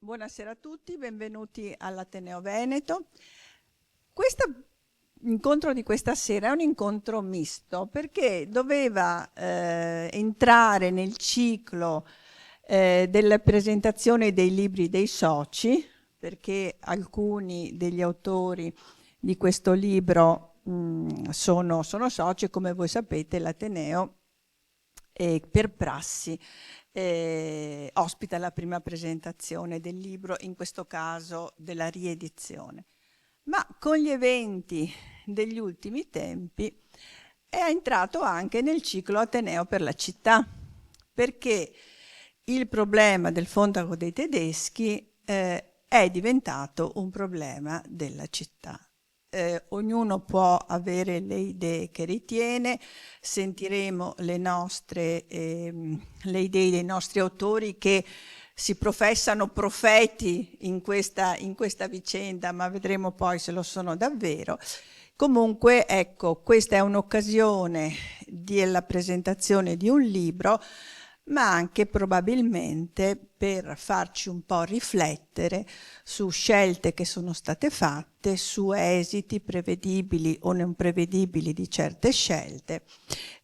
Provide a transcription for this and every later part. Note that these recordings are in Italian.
Buonasera a tutti, benvenuti all'Ateneo Veneto. Questo incontro di questa sera è un incontro misto perché doveva entrare nel ciclo della presentazione dei libri dei soci, perché alcuni degli autori di questo libro sono soci e, come voi sapete, l'Ateneo per prassi ospita la prima presentazione del libro, in questo caso della riedizione. Ma con gli eventi degli ultimi tempi è entrato anche nel ciclo Ateneo per la città, perché il problema del Fondaco dei Tedeschi è diventato un problema della città. Ognuno può avere le idee che ritiene, sentiremo le idee dei nostri autori che si professano profeti in questa vicenda, ma vedremo poi se lo sono davvero. Comunque, ecco, questa è un'occasione della presentazione di un libro, ma anche probabilmente per farci un po' riflettere su scelte che sono state fatte, su esiti prevedibili o non prevedibili di certe scelte,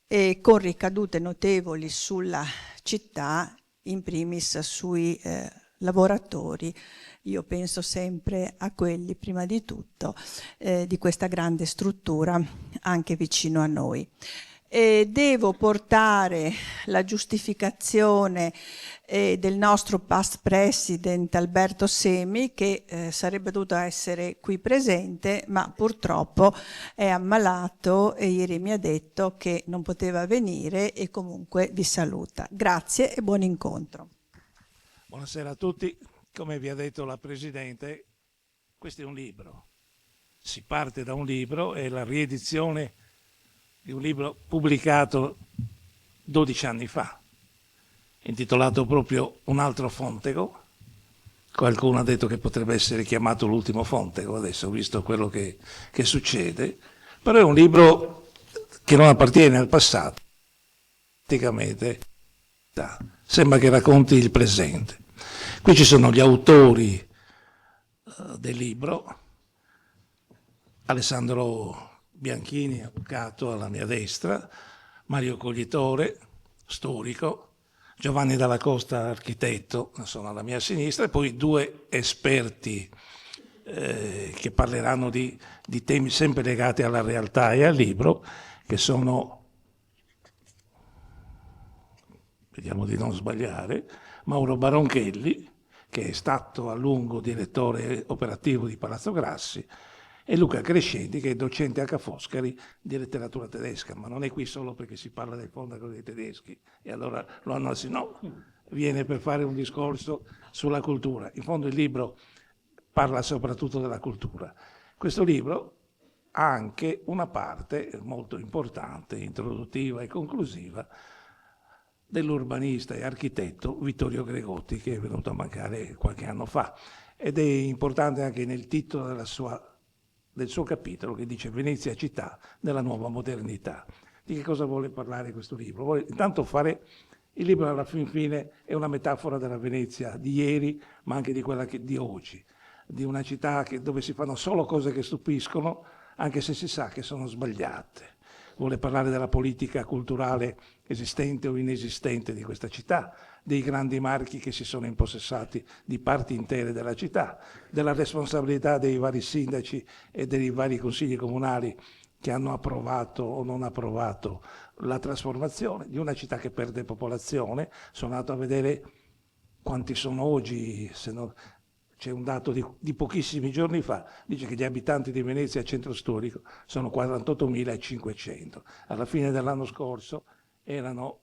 e con ricadute notevoli sulla città, in primis sui lavoratori. Io penso sempre a quelli, prima di tutto, di questa grande struttura anche vicino a noi. Devo portare la giustificazione del nostro past president Alberto Semi, che sarebbe dovuto essere qui presente, ma purtroppo è ammalato e ieri mi ha detto che non poteva venire e comunque vi saluta. Grazie e buon incontro. Buonasera a tutti. Come vi ha detto la Presidente, questo è un libro. Si parte da un libro, è la riedizione di un libro pubblicato 12 anni fa, intitolato proprio Un altro Fontego. Qualcuno ha detto che potrebbe essere chiamato l'ultimo Fontego, adesso visto quello che succede, però è un libro che non appartiene al passato, praticamente sembra che racconti il presente. Qui ci sono gli autori del libro: Alessandro Bianchini, avvocato, alla mia destra, Mario Coglitore, storico, Giovanni Dalla Costa, architetto, sono alla mia sinistra, e poi due esperti che parleranno di temi sempre legati alla realtà e al libro, che sono, vediamo di non sbagliare, Mauro Baronchelli, che è stato a lungo direttore operativo di Palazzo Grassi, e Luca Crescendi, che è docente a Ca' Foscari di letteratura tedesca, ma non è qui solo perché si parla del Fondaco dei Tedeschi e allora lo hanno no, viene per fare un discorso sulla cultura. In fondo il libro parla soprattutto della cultura. Questo libro ha anche una parte molto importante, introduttiva e conclusiva, dell'urbanista e architetto Vittorio Gregotti, che è venuto a mancare qualche anno fa, ed è importante anche nel titolo del suo capitolo, che dice Venezia città della nuova modernità. Di che cosa vuole parlare questo libro? Vuole intanto fare il libro, alla fin fine è una metafora della Venezia di ieri, ma anche di quella di oggi, di una città dove si fanno solo cose che stupiscono, anche se si sa che sono sbagliate. Vuole parlare della politica culturale esistente o inesistente di questa città, dei grandi marchi che si sono impossessati di parti intere della città, della responsabilità dei vari sindaci e dei vari consigli comunali che hanno approvato o non approvato la trasformazione di una città che perde popolazione. Sono andato a vedere quanti sono oggi, se no, c'è un dato di pochissimi giorni fa, dice che gli abitanti di Venezia centro storico sono 48.500. Alla fine dell'anno scorso erano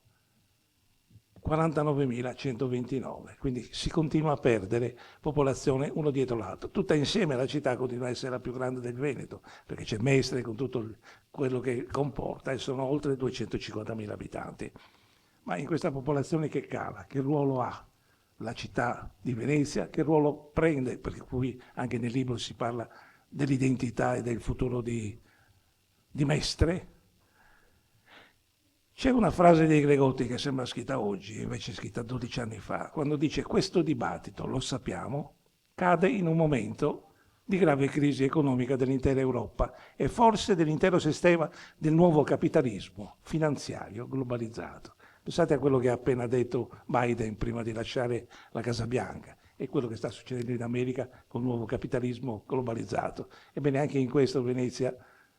49.129, quindi si continua a perdere popolazione uno dietro l'altro. Tutta insieme la città continua a essere la più grande del Veneto, perché c'è Mestre con tutto quello che comporta e sono oltre 250.000 abitanti. Ma in questa popolazione che cala, che ruolo ha la città di Venezia, che ruolo prende, perché qui anche nel libro si parla dell'identità e del futuro di Mestre. C'è una frase di Gregotti che sembra scritta oggi, invece è scritta 12 anni fa, quando dice: questo dibattito, lo sappiamo, cade in un momento di grave crisi economica dell'intera Europa e forse dell'intero sistema del nuovo capitalismo finanziario globalizzato. Pensate a quello che ha appena detto Biden prima di lasciare la Casa Bianca e quello che sta succedendo in America con il nuovo capitalismo globalizzato. Ebbene, anche in questo Venezia,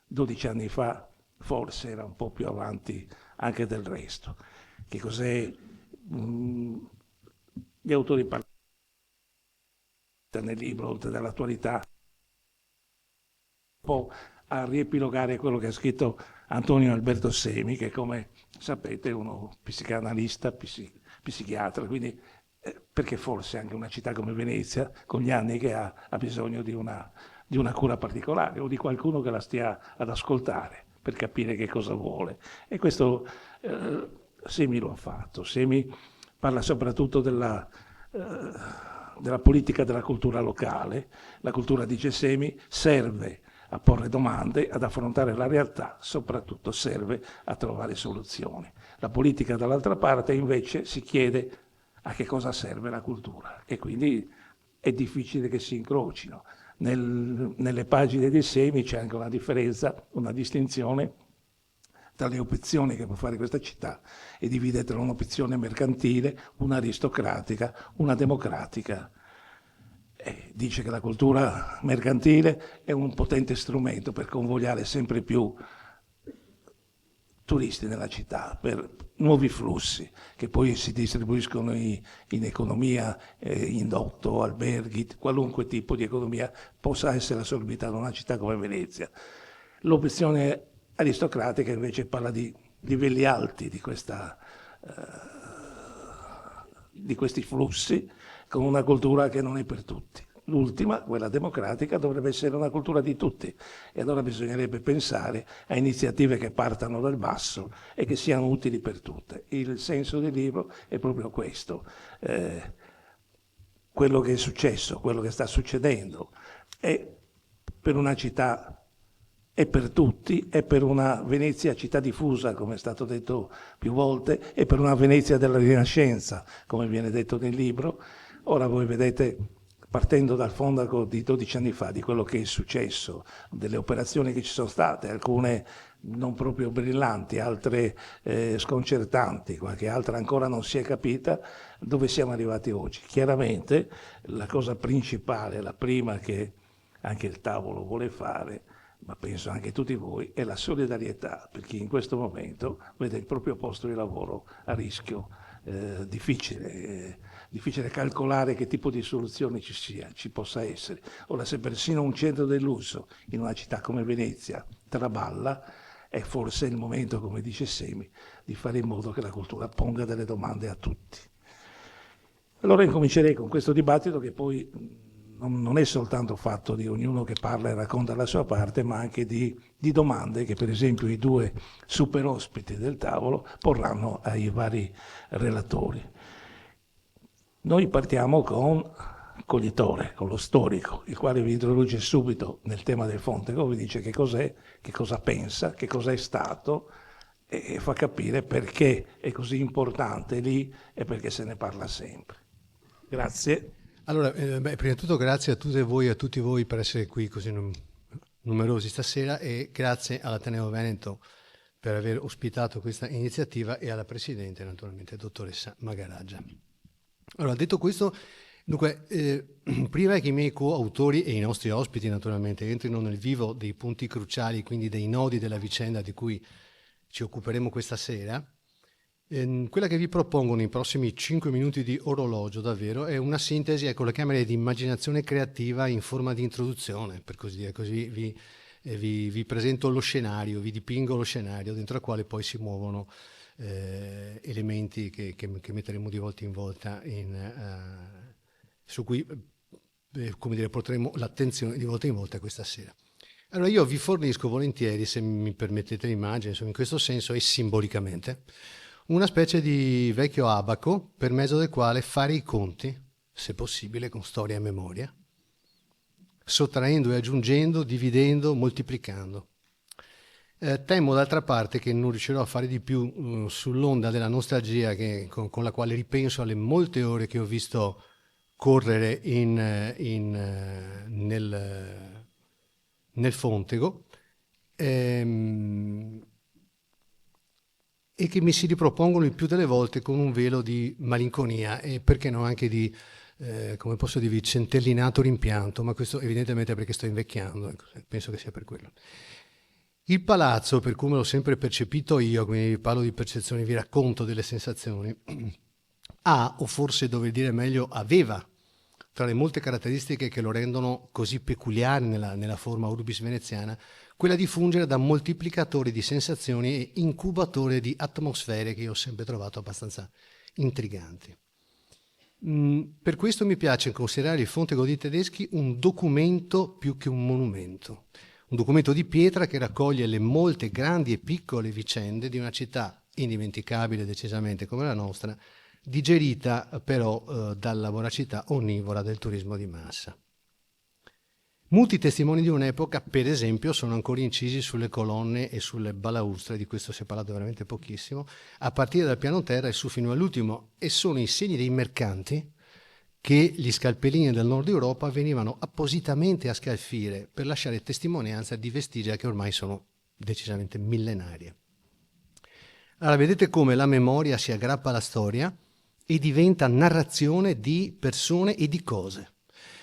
12 anni fa, forse era un po' più avanti anche del resto. Che cos'è? Gli autori parlano nel libro, oltre dall'attualità, un po' a riepilogare quello che ha scritto Antonio Alberto Semi, che come sapete è uno psicanalista, psichiatra, quindi perché forse anche una città come Venezia, con gli anni che ha bisogno di una cura particolare o di qualcuno che la stia ad ascoltare per capire che cosa vuole. E questo Semi lo ha fatto. Semi parla soprattutto della politica della cultura locale. La cultura, dice Semi, serve a porre domande, ad affrontare la realtà, soprattutto serve a trovare soluzioni. La politica, dall'altra parte, invece si chiede a che cosa serve la cultura e quindi è difficile che si incrocino. Nelle pagine di Semi c'è anche una differenza, una distinzione tra le opzioni che può fare questa città e divide tra un'opzione mercantile, una aristocratica, una democratica. Dice che la cultura mercantile è un potente strumento per convogliare sempre più turisti nella città, per nuovi flussi che poi si distribuiscono in economia, indotto, alberghi, qualunque tipo di economia possa essere assorbita da una città come Venezia. L'opzione aristocratica invece parla di livelli alti di questi flussi, con una cultura che non è per tutti. L'ultima, quella democratica, dovrebbe essere una cultura di tutti e allora bisognerebbe pensare a iniziative che partano dal basso e che siano utili per tutte. Il senso del libro è proprio questo. Quello che è successo, quello che sta succedendo è per una città, è per tutti, è per una Venezia città diffusa, come è stato detto più volte, è per una Venezia della Rinascenza, come viene detto nel libro. Ora voi vedete, partendo dal fondaco di 12 anni fa, di quello che è successo, delle operazioni che ci sono state, alcune non proprio brillanti, altre sconcertanti, qualche altra ancora non si è capita, dove siamo arrivati oggi. Chiaramente la cosa principale, la prima che anche il tavolo vuole fare, ma penso anche tutti voi, è la solidarietà per chi in questo momento vede il proprio posto di lavoro a rischio. Difficile calcolare che tipo di soluzione ci possa essere. Ora, se persino un centro del lusso in una città come Venezia traballa, è forse il momento, come dice Semi, di fare in modo che la cultura ponga delle domande a tutti. Allora incomincerei con questo dibattito che poi non è soltanto fatto di ognuno che parla e racconta la sua parte, ma anche di domande che per esempio i due super ospiti del tavolo porranno ai vari relatori. Noi partiamo con Coglitore, con lo storico, il quale vi introduce subito nel tema del Fontecò, vi dice che cos'è, che cosa pensa, che cosa è stato e fa capire perché è così importante lì e perché se ne parla sempre. Grazie. Allora, prima di tutto grazie a tutte voi e a tutti voi per essere qui così numerosi stasera e grazie all'Ateneo Veneto per aver ospitato questa iniziativa e alla Presidente, naturalmente, dottoressa Magaraggia. Allora, detto questo, dunque, prima che i miei coautori e i nostri ospiti, naturalmente, entrino nel vivo dei punti cruciali, quindi dei nodi della vicenda di cui ci occuperemo questa sera, quella che vi propongo nei prossimi 5 minuti di orologio davvero è una sintesi, ecco, la chiamerei di immaginazione creativa in forma di introduzione, per così dire, così vi presento lo scenario, vi dipingo lo scenario dentro al quale poi si muovono elementi che metteremo di volta in volta su cui come dire, porteremo l'attenzione di volta in volta questa sera. Allora io vi fornisco volentieri, se mi permettete l'immagine, insomma, in questo senso e simbolicamente, una specie di vecchio abaco per mezzo del quale fare i conti, se possibile, con storia e memoria, sottraendo e aggiungendo, dividendo, moltiplicando. Temo d'altra parte che non riuscirò a fare di più sull'onda della nostalgia con la quale ripenso alle molte ore che ho visto correre nel Fontego, e che mi si ripropongono il più delle volte con un velo di malinconia e perché no anche di, come posso dirvi, centellinato rimpianto, ma questo evidentemente perché sto invecchiando, ecco, penso che sia per quello. Il palazzo, per come l'ho sempre percepito io, quindi vi parlo di percezioni, vi racconto delle sensazioni, ha, o forse dovrei dire meglio, aveva, tra le molte caratteristiche che lo rendono così peculiare nella forma urbis veneziana, quella di fungere da moltiplicatore di sensazioni e incubatore di atmosfere che io ho sempre trovato abbastanza intriganti. Per questo mi piace considerare il Fontego dei Tedeschi un documento più che un monumento. Un documento di pietra che raccoglie le molte grandi e piccole vicende di una città indimenticabile decisamente come la nostra, digerita però dalla voracità onnivora del turismo di massa. Molti testimoni di un'epoca, per esempio, sono ancora incisi sulle colonne e sulle balaustre, di questo si è parlato veramente pochissimo, a partire dal piano terra e su fino all'ultimo, e sono i segni dei mercanti che gli scalpellini del nord Europa venivano appositamente a scalfire per lasciare testimonianza di vestigia che ormai sono decisamente millenarie. Allora vedete come la memoria si aggrappa alla storia e diventa narrazione di persone e di cose.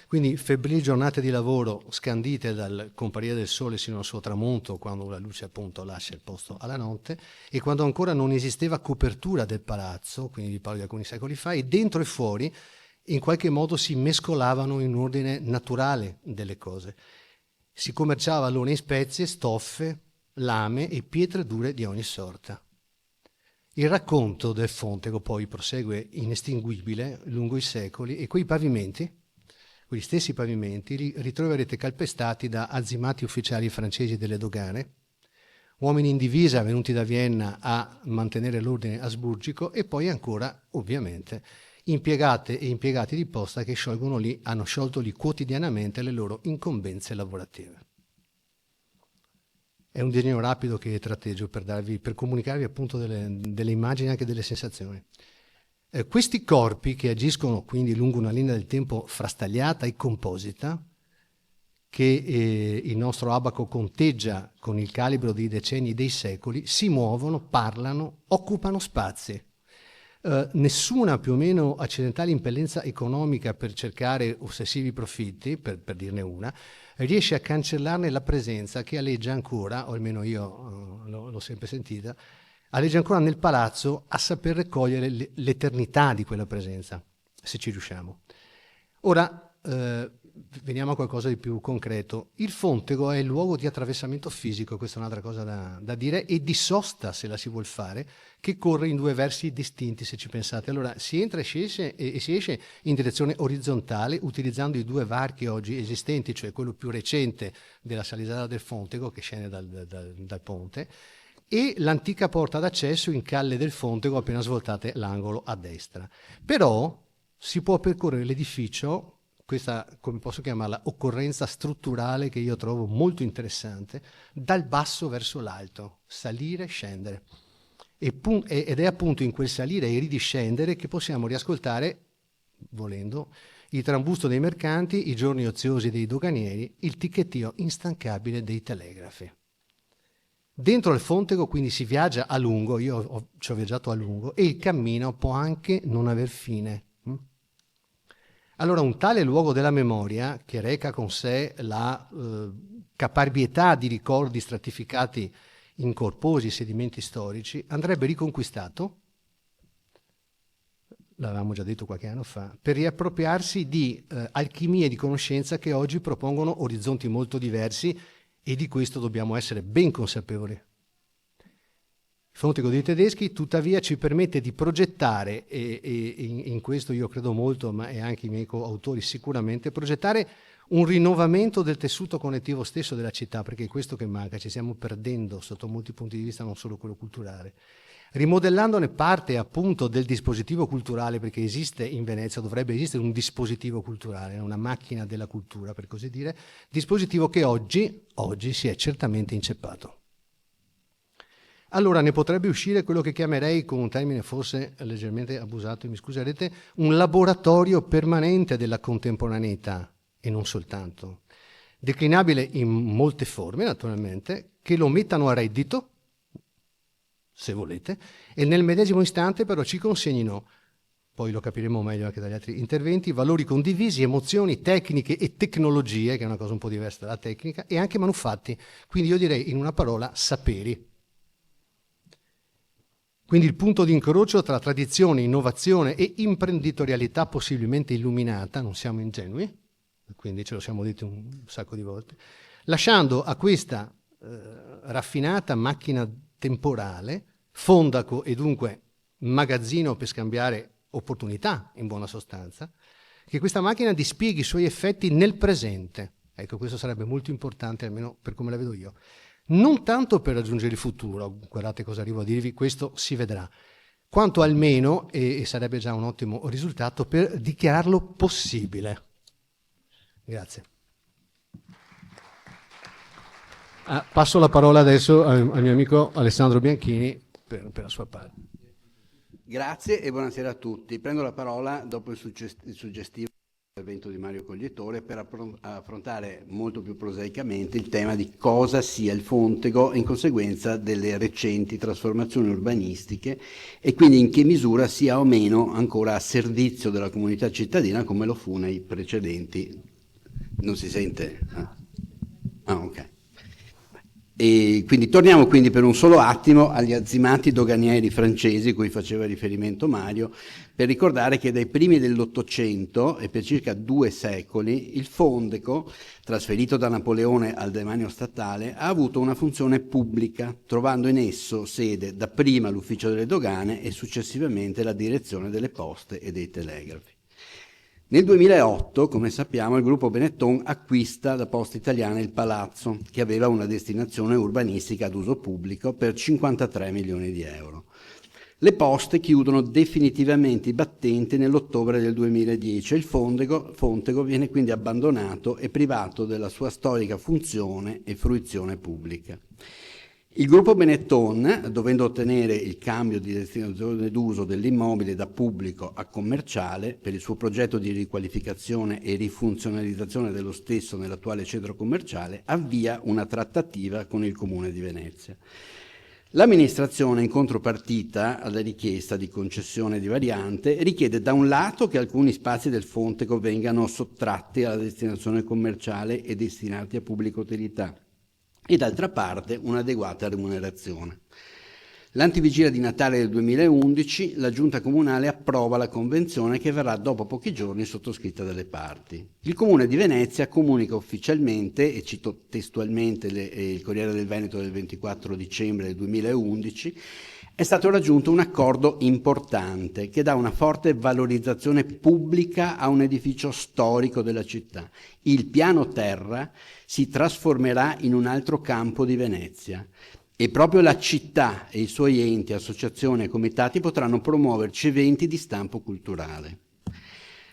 Quindi febbrili giornate di lavoro scandite dal comparire del sole sino al suo tramonto, quando la luce appunto lascia il posto alla notte, e quando ancora non esisteva copertura del palazzo, quindi vi parlo di alcuni secoli fa, e dentro e fuori in qualche modo si mescolavano in ordine naturale delle cose. Si commerciava allora in spezie, stoffe, lame e pietre dure di ogni sorta. Il racconto del Fontego poi prosegue inestinguibile lungo i secoli e quei pavimenti, quegli stessi pavimenti, li ritroverete calpestati da anzimati ufficiali francesi delle dogane, uomini in divisa venuti da Vienna a mantenere l'ordine asburgico e poi ancora, ovviamente, impiegate e impiegati di posta che hanno sciolto lì quotidianamente le loro incombenze lavorative. È un disegno rapido che tratteggio per comunicarvi appunto delle immagini e anche delle sensazioni. Questi corpi che agiscono quindi lungo una linea del tempo frastagliata e composita, che il nostro abaco conteggia con il calibro dei decenni e dei secoli, si muovono, parlano, occupano spazi. Nessuna più o meno accidentale impellenza economica per cercare ossessivi profitti, per dirne una, riesce a cancellarne la presenza che aleggia ancora, o almeno io l'ho sempre sentita, aleggia ancora nel palazzo a saper raccogliere l'eternità di quella presenza, se ci riusciamo. Ora, veniamo a qualcosa di più concreto. Il Fontego è il luogo di attraversamento fisico, questa è un'altra cosa da dire, e di sosta, se la si vuol fare, che corre in due versi distinti, se ci pensate. Allora, si entra e si esce in direzione orizzontale, utilizzando i due varchi oggi esistenti, cioè quello più recente della Salisara del Fontego, che scende dal ponte, e l'antica porta d'accesso in Calle del Fontego, appena svoltate l'angolo a destra. Però si può percorrere l'edificio, questa, come posso chiamarla, occorrenza strutturale che io trovo molto interessante, dal basso verso l'alto, salire, scendere. Ed è appunto in quel salire e ridiscendere che possiamo riascoltare, volendo, il trambusto dei mercanti, i giorni oziosi dei doganieri, il ticchettio instancabile dei telegrafi. Dentro il Fontego quindi si viaggia a lungo, io ci ho viaggiato a lungo, e il cammino può anche non aver fine. Allora un tale luogo della memoria, che reca con sé la caparbietà di ricordi stratificati in corposi sedimenti storici, andrebbe riconquistato, l'avevamo già detto qualche anno fa, per riappropriarsi di alchimie di conoscenza che oggi propongono orizzonti molto diversi, e di questo dobbiamo essere ben consapevoli. Il Fontego dei Tedeschi tuttavia ci permette di progettare, e in questo io credo molto, ma e anche i miei coautori sicuramente, progettare un rinnovamento del tessuto connettivo stesso della città, perché è questo che manca, ci stiamo perdendo sotto molti punti di vista, non solo quello culturale. Rimodellandone parte appunto del dispositivo culturale, perché esiste in Venezia, dovrebbe esistere un dispositivo culturale, una macchina della cultura per così dire, dispositivo che oggi si è certamente inceppato. allora ne potrebbe uscire quello che chiamerei, con un termine forse leggermente abusato, mi scuserete, un laboratorio permanente della contemporaneità, e non soltanto, declinabile in molte forme naturalmente, che lo mettano a reddito, se volete, e nel medesimo istante però ci consegnino, poi lo capiremo meglio anche dagli altri interventi, valori condivisi, emozioni, tecniche e tecnologie, che è una cosa un po' diversa dalla tecnica, e anche manufatti, quindi io direi in una parola saperi. Quindi il punto di incrocio tra tradizione, innovazione e imprenditorialità possibilmente illuminata, non siamo ingenui, quindi ce lo siamo detti un sacco di volte, lasciando a questa raffinata macchina temporale, fondaco e dunque magazzino per scambiare opportunità, in buona sostanza, che questa macchina dispieghi i suoi effetti nel presente. Ecco, questo sarebbe molto importante, almeno per come la vedo io. Non tanto per raggiungere il futuro, guardate cosa arrivo a dirvi, questo si vedrà, quanto almeno, e sarebbe già un ottimo risultato, per dichiararlo possibile. Grazie. Passo la parola adesso al mio amico Alessandro Bianchini per la sua parte. Grazie e buonasera a tutti. Prendo la parola dopo il suggestivo intervento di Mario Coglietore per affrontare molto più prosaicamente il tema di cosa sia il Fontego in conseguenza delle recenti trasformazioni urbanistiche e quindi in che misura sia o meno ancora a servizio della comunità cittadina come lo fu nei precedenti. Non si sente? Ok. E quindi torniamo quindi per un solo attimo agli anzimati doganieri francesi cui faceva riferimento Mario, per ricordare che dai primi dell'Ottocento e per circa 2 secoli il Fondeco, trasferito da Napoleone al demanio statale, ha avuto una funzione pubblica, trovando in esso sede dapprima l'ufficio delle dogane e successivamente la direzione delle poste e dei telegrafi. Nel 2008, come sappiamo, il gruppo Benetton acquista da Poste Italiane il palazzo, che aveva una destinazione urbanistica ad uso pubblico per 53 milioni di euro. Le Poste chiudono definitivamente i battenti nell'ottobre del 2010 e il Fontego viene quindi abbandonato e privato della sua storica funzione e fruizione pubblica. Il gruppo Benetton, dovendo ottenere il cambio di destinazione d'uso dell'immobile da pubblico a commerciale per il suo progetto di riqualificazione e rifunzionalizzazione dello stesso nell'attuale centro commerciale, avvia una trattativa con il Comune di Venezia. L'amministrazione, in contropartita alla richiesta di concessione di variante, richiede da un lato che alcuni spazi del Fontego vengano sottratti alla destinazione commerciale e destinati a pubblica utilità, e d'altra parte un'adeguata remunerazione. L'antivigilia di Natale del 2011 la Giunta Comunale approva la convenzione che verrà dopo pochi giorni sottoscritta dalle parti. Il Comune di Venezia comunica ufficialmente, e cito testualmente il Corriere del Veneto del 24 dicembre del 2011, è stato raggiunto un accordo importante che dà una forte valorizzazione pubblica a un edificio storico della città. Il piano terra si trasformerà in un altro campo di Venezia e proprio la città e i suoi enti, associazioni e comitati potranno promuoverci eventi di stampo culturale.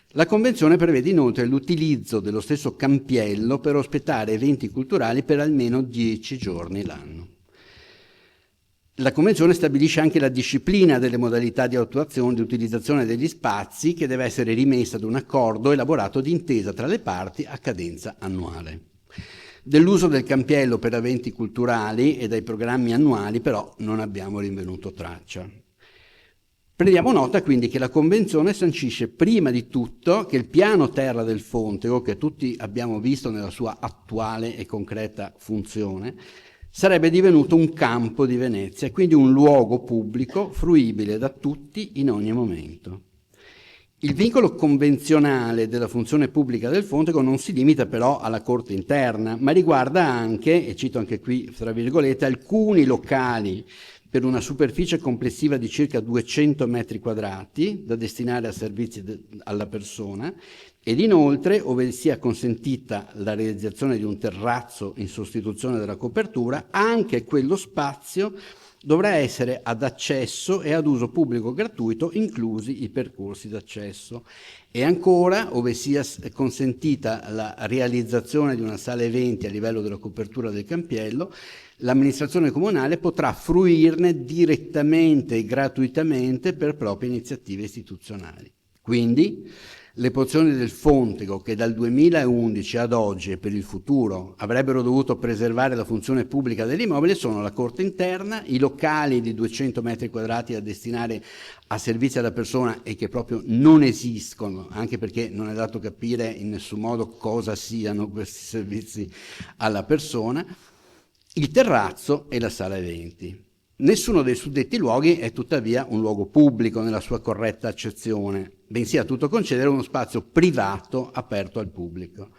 La Convenzione prevede inoltre l'utilizzo dello stesso campiello per ospitare eventi culturali per almeno 10 giorni l'anno. La Convenzione stabilisce anche la disciplina delle modalità di attuazione e di utilizzazione degli spazi, che deve essere rimessa ad un accordo elaborato d'intesa tra le parti a cadenza annuale. Dell'uso del campiello per eventi culturali e dai programmi annuali però non abbiamo rinvenuto traccia. Prendiamo nota quindi che la Convenzione sancisce prima di tutto che il piano terra del Fontego, che tutti abbiamo visto nella sua attuale e concreta funzione, sarebbe divenuto un campo di Venezia, quindi un luogo pubblico fruibile da tutti in ogni momento. Il vincolo convenzionale della funzione pubblica del Fontego non si limita però alla corte interna, ma riguarda anche, e cito anche qui tra virgolette, alcuni locali per una superficie complessiva di circa 200 metri quadrati da destinare a servizi alla persona, ed inoltre, ove sia consentita la realizzazione di un terrazzo in sostituzione della copertura, anche quello spazio dovrà essere ad accesso e ad uso pubblico gratuito, inclusi i percorsi d'accesso. E ancora, ove sia consentita la realizzazione di una sala eventi a livello della copertura del campiello, l'amministrazione comunale potrà fruirne direttamente e gratuitamente per proprie iniziative istituzionali. Quindi le porzioni del Fontego che dal 2011 ad oggi e per il futuro avrebbero dovuto preservare la funzione pubblica dell'immobile sono la corte interna, i locali di 200 metri quadrati da destinare a servizi alla persona e che proprio non esistono, anche perché non è dato capire in nessun modo cosa siano questi servizi alla persona, il terrazzo e la sala eventi. Nessuno dei suddetti luoghi è tuttavia un luogo pubblico nella sua corretta accezione, bensì a tutto concedere uno spazio privato aperto al pubblico.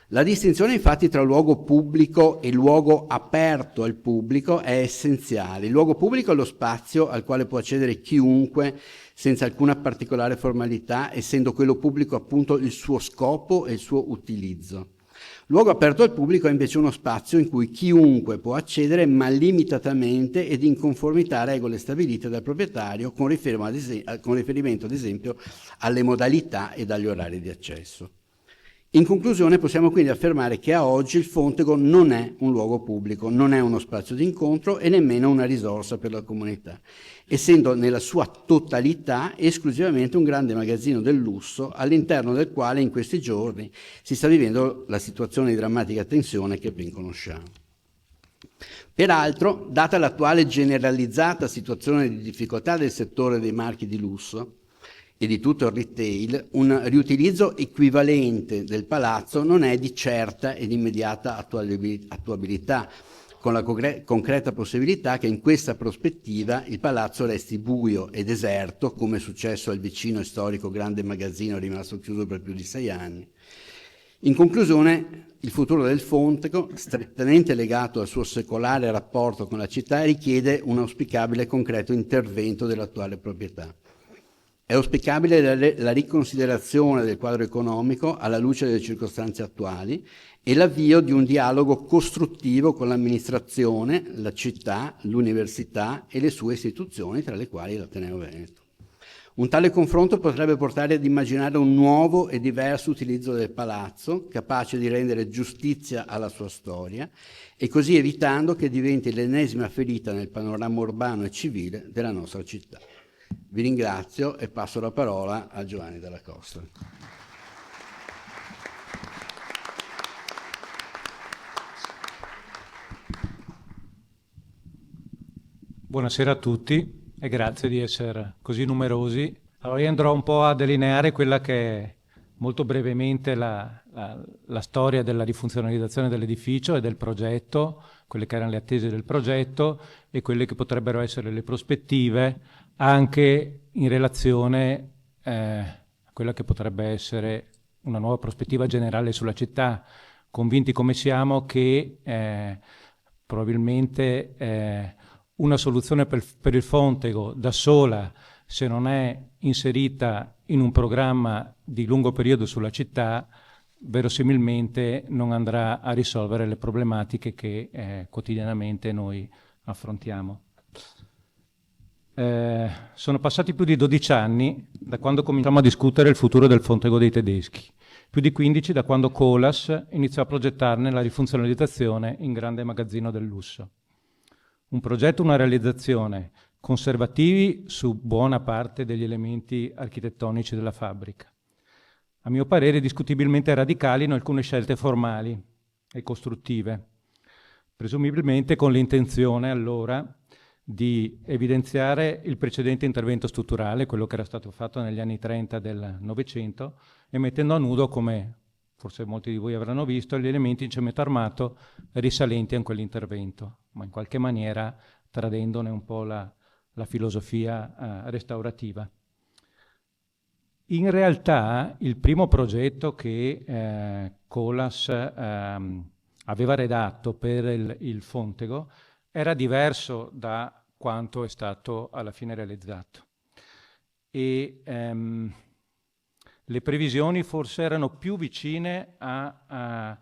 La distinzione infatti tra luogo pubblico e luogo aperto al pubblico è essenziale. Il luogo pubblico è lo spazio al quale può accedere chiunque senza alcuna particolare formalità, essendo quello pubblico appunto il suo scopo e il suo utilizzo. Luogo aperto al pubblico è invece uno spazio in cui chiunque può accedere ma limitatamente ed in conformità a regole stabilite dal proprietario con riferimento ad esempio alle modalità ed agli orari di accesso. In conclusione possiamo quindi affermare che a oggi il Fontego non è un luogo pubblico, non è uno spazio di incontro e nemmeno una risorsa per la comunità, essendo nella sua totalità esclusivamente un grande magazzino del lusso all'interno del quale in questi giorni si sta vivendo la situazione di drammatica tensione che ben conosciamo. Peraltro, data l'attuale generalizzata situazione di difficoltà del settore dei marchi di lusso e di tutto il retail, un riutilizzo equivalente del palazzo non è di certa ed immediata attuabilità, con la concreta possibilità che in questa prospettiva il palazzo resti buio e deserto, come è successo al vicino e storico grande magazzino rimasto chiuso per più di 6 anni. In conclusione, il futuro del Fontego, strettamente legato al suo secolare rapporto con la città, richiede un auspicabile e concreto intervento dell'attuale proprietà. È auspicabile la riconsiderazione del quadro economico alla luce delle circostanze attuali e l'avvio di un dialogo costruttivo con l'amministrazione, la città, l'università e le sue istituzioni, tra le quali l'Ateneo Veneto. Un tale confronto potrebbe portare ad immaginare un nuovo e diverso utilizzo del palazzo, capace di rendere giustizia alla sua storia e così evitando che diventi l'ennesima ferita nel panorama urbano e civile della nostra città. Vi ringrazio e passo la parola a Giovanni Dalla Costa. Buonasera a tutti e grazie di essere così numerosi. Allora io andrò un po' a delineare quella che è molto brevemente la storia della rifunzionalizzazione dell'edificio e del progetto, quelle che erano le attese del progetto e quelle che potrebbero essere le prospettive anche in relazione a quella che potrebbe essere una nuova prospettiva generale sulla città, convinti come siamo che probabilmente una soluzione per il Fontego da sola, se non è inserita in un programma di lungo periodo sulla città, verosimilmente non andrà a risolvere le problematiche che quotidianamente noi affrontiamo. Sono passati più di 12 anni da quando cominciamo a discutere il futuro del Fontego dei Tedeschi, più di 15 da quando Colas iniziò a progettarne la rifunzionalizzazione in grande magazzino del lusso. Un progetto, una realizzazione conservativi su buona parte degli elementi architettonici della fabbrica. A mio parere discutibilmente radicali in alcune scelte formali e costruttive, presumibilmente con l'intenzione allora di evidenziare il precedente intervento strutturale, quello che era stato fatto negli anni 30 del Novecento, e mettendo a nudo, come forse molti di voi avranno visto, gli elementi in cemento armato risalenti a quell'intervento, ma in qualche maniera tradendone un po' la filosofia restaurativa. In realtà il primo progetto che Colas aveva redatto per il Fontego era diverso da quanto è stato alla fine realizzato e le previsioni forse erano più vicine a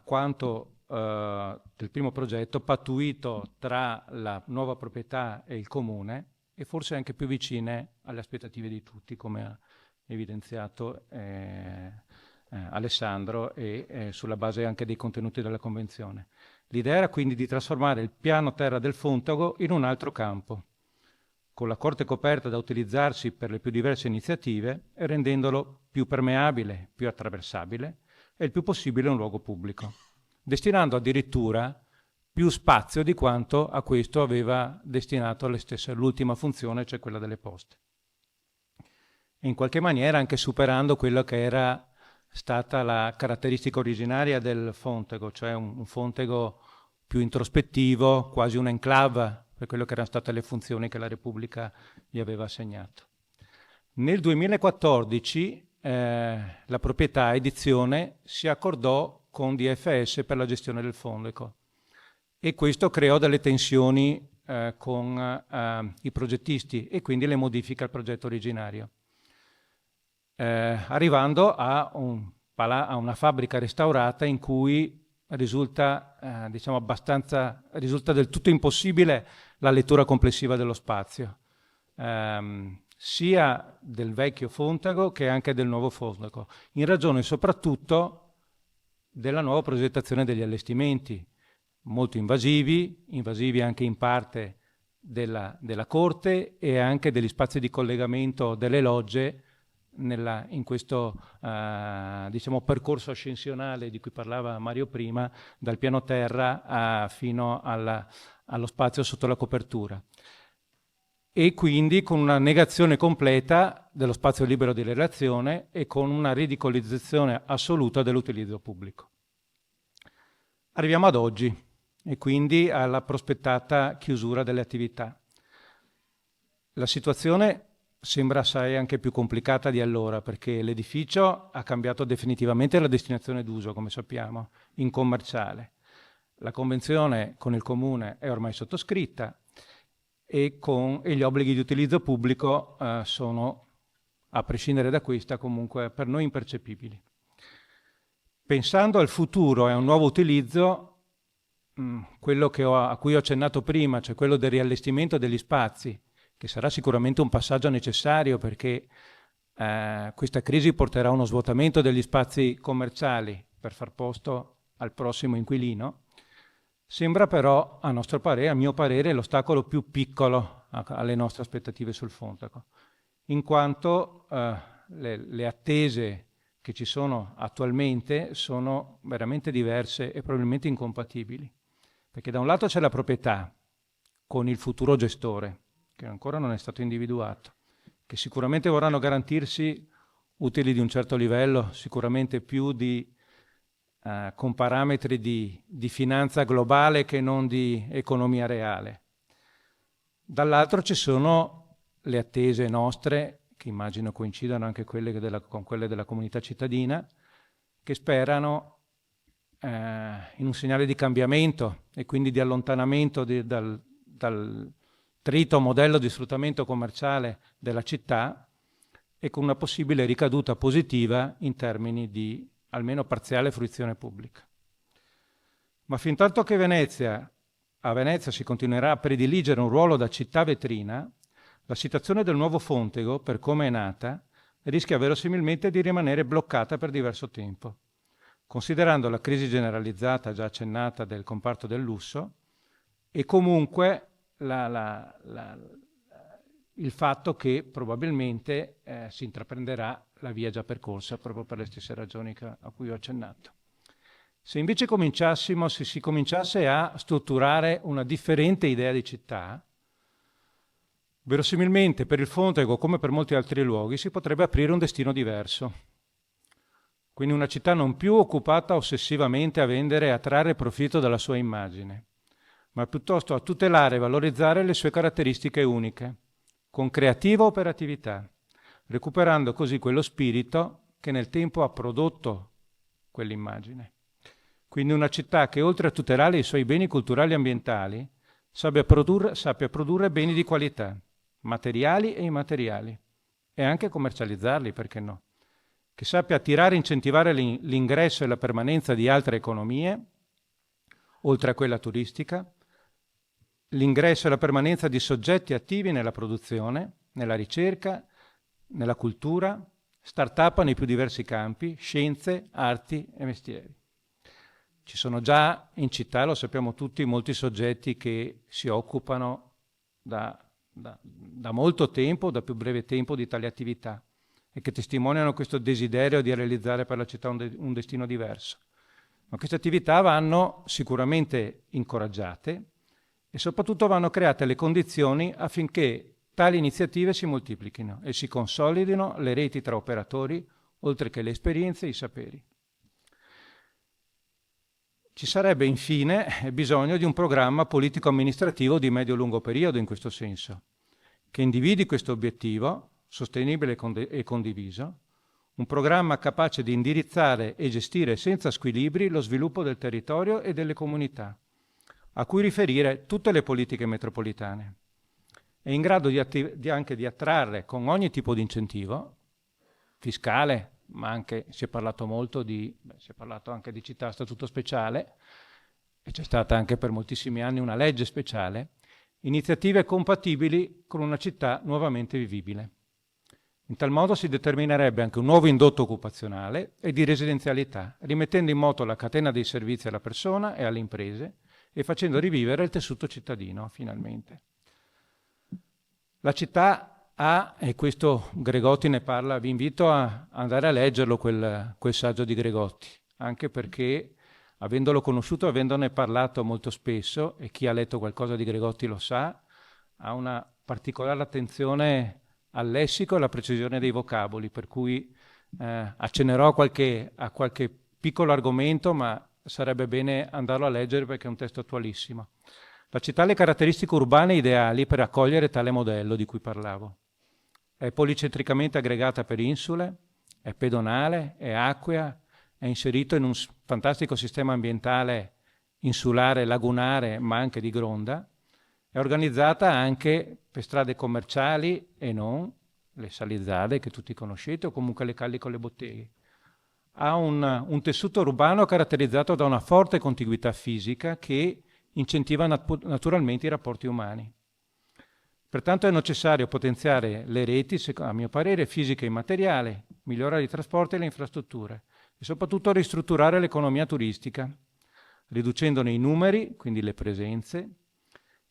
quanto del primo progetto pattuito tra la nuova proprietà e il comune e forse anche più vicine alle aspettative di tutti, come ha evidenziato Alessandro e sulla base anche dei contenuti della convenzione. L'idea era quindi di trasformare il piano terra del Fontago in un altro campo, con la corte coperta da utilizzarsi per le più diverse iniziative e rendendolo più permeabile, più attraversabile e il più possibile un luogo pubblico, destinando addirittura più spazio di quanto a questo aveva destinato l'ultima funzione, cioè quella delle poste. E in qualche maniera anche superando quello che era stata la caratteristica originaria del Fontego, cioè un Fontego più introspettivo, quasi un enclave per quello che erano state le funzioni che la Repubblica gli aveva assegnato. Nel 2014 la proprietà edizione si accordò con DFS per la gestione del Fontego e questo creò delle tensioni con i progettisti e quindi le modifiche al progetto originario. Arrivando a una fabbrica restaurata in cui risulta del tutto impossibile la lettura complessiva dello spazio, sia del vecchio Fontago che anche del nuovo Fontago, in ragione soprattutto della nuova progettazione degli allestimenti, molto invasivi anche in parte della corte e anche degli spazi di collegamento delle logge in questo percorso ascensionale di cui parlava Mario prima, dal piano terra fino allo spazio sotto la copertura, e quindi con una negazione completa dello spazio libero di relazione e con una ridicolizzazione assoluta dell'utilizzo pubblico. Arriviamo ad oggi e quindi alla prospettata chiusura delle attività. La situazione sembra assai anche più complicata di allora, perché l'edificio ha cambiato definitivamente la destinazione d'uso, come sappiamo, in commerciale. La convenzione con il comune è ormai sottoscritta e gli obblighi di utilizzo pubblico sono, a prescindere da questa, comunque per noi impercettibili. Pensando al futuro e a un nuovo utilizzo, quello a cui ho accennato prima, cioè quello del riallestimento degli spazi, che sarà sicuramente un passaggio necessario perché questa crisi porterà a uno svuotamento degli spazi commerciali per far posto al prossimo inquilino, sembra però, a mio parere, l'ostacolo più piccolo alle nostre aspettative sul Fontago, in quanto le attese che ci sono attualmente sono veramente diverse e probabilmente incompatibili. Perché da un lato c'è la proprietà con il futuro gestore, che ancora non è stato individuato, che sicuramente vorranno garantirsi utili di un certo livello, sicuramente più con parametri di finanza globale che non di economia reale. Dall'altro ci sono le attese nostre, che immagino coincidano anche con quelle della comunità cittadina, che sperano in un segnale di cambiamento e quindi di allontanamento dal trito modello di sfruttamento commerciale della città e con una possibile ricaduta positiva in termini di almeno parziale fruizione pubblica. Ma fintanto che a Venezia si continuerà a prediligere un ruolo da città vetrina, la situazione del nuovo Fontego, per come è nata, rischia verosimilmente di rimanere bloccata per diverso tempo, considerando la crisi generalizzata già accennata del comparto del lusso e comunque il fatto che probabilmente si intraprenderà la via già percorsa proprio per le stesse ragioni a cui ho accennato. Se invece si cominciasse a strutturare una differente idea di città, verosimilmente per il Fontego, come per molti altri luoghi, si potrebbe aprire un destino diverso. Quindi una città non più occupata ossessivamente a vendere e a trarre profitto dalla sua immagine, ma piuttosto a tutelare e valorizzare le sue caratteristiche uniche, con creativa operatività, recuperando così quello spirito che nel tempo ha prodotto quell'immagine. Quindi una città che oltre a tutelare i suoi beni culturali e ambientali sappia produrre beni di qualità, materiali e immateriali, e anche commercializzarli, perché no? Che sappia attirare e incentivare l'ingresso e la permanenza di altre economie, oltre a quella turistica, l'ingresso e la permanenza di soggetti attivi nella produzione, nella ricerca, nella cultura, start-up nei più diversi campi, scienze, arti e mestieri. Ci sono già in città, lo sappiamo tutti, molti soggetti che si occupano da molto tempo, da più breve tempo, di tali attività e che testimoniano questo desiderio di realizzare per la città un destino diverso. Ma queste attività vanno sicuramente incoraggiate e soprattutto vanno create le condizioni affinché tali iniziative si moltiplichino e si consolidino le reti tra operatori, oltre che le esperienze e i saperi. Ci sarebbe infine bisogno di un programma politico-amministrativo di medio-lungo periodo in questo senso, che individui questo obiettivo sostenibile e condiviso, un programma capace di indirizzare e gestire senza squilibri lo sviluppo del territorio e delle comunità, a cui riferire tutte le politiche metropolitane. È in grado anche di attrarre con ogni tipo di incentivo, fiscale, ma anche si è parlato anche di città a statuto speciale, e c'è stata anche per moltissimi anni una legge speciale, iniziative compatibili con una città nuovamente vivibile. In tal modo si determinerebbe anche un nuovo indotto occupazionale e di residenzialità, rimettendo in moto la catena dei servizi alla persona e alle imprese e facendo rivivere il tessuto cittadino, finalmente. La città ha, e questo Gregotti ne parla, vi invito a andare a leggerlo quel saggio di Gregotti, anche perché avendolo conosciuto, avendone parlato molto spesso, e chi ha letto qualcosa di Gregotti lo sa, ha una particolare attenzione al lessico e alla precisione dei vocaboli, per cui accennerò a qualche piccolo argomento, ma sarebbe bene andarlo a leggere perché è un testo attualissimo. La città ha le caratteristiche urbane ideali per accogliere tale modello di cui parlavo. È policentricamente aggregata per insule, è pedonale, è acquea, è inserito in un fantastico sistema ambientale insulare, lagunare, ma anche di gronda. È organizzata anche per strade commerciali e non, le salizzade che tutti conoscete, o comunque le calli con le botteghe. Ha un tessuto urbano caratterizzato da una forte contiguità fisica che incentiva naturalmente i rapporti umani. Pertanto è necessario potenziare le reti, a mio parere, fisiche e immateriali, migliorare i trasporti e le infrastrutture e soprattutto ristrutturare l'economia turistica, riducendone i numeri, quindi le presenze,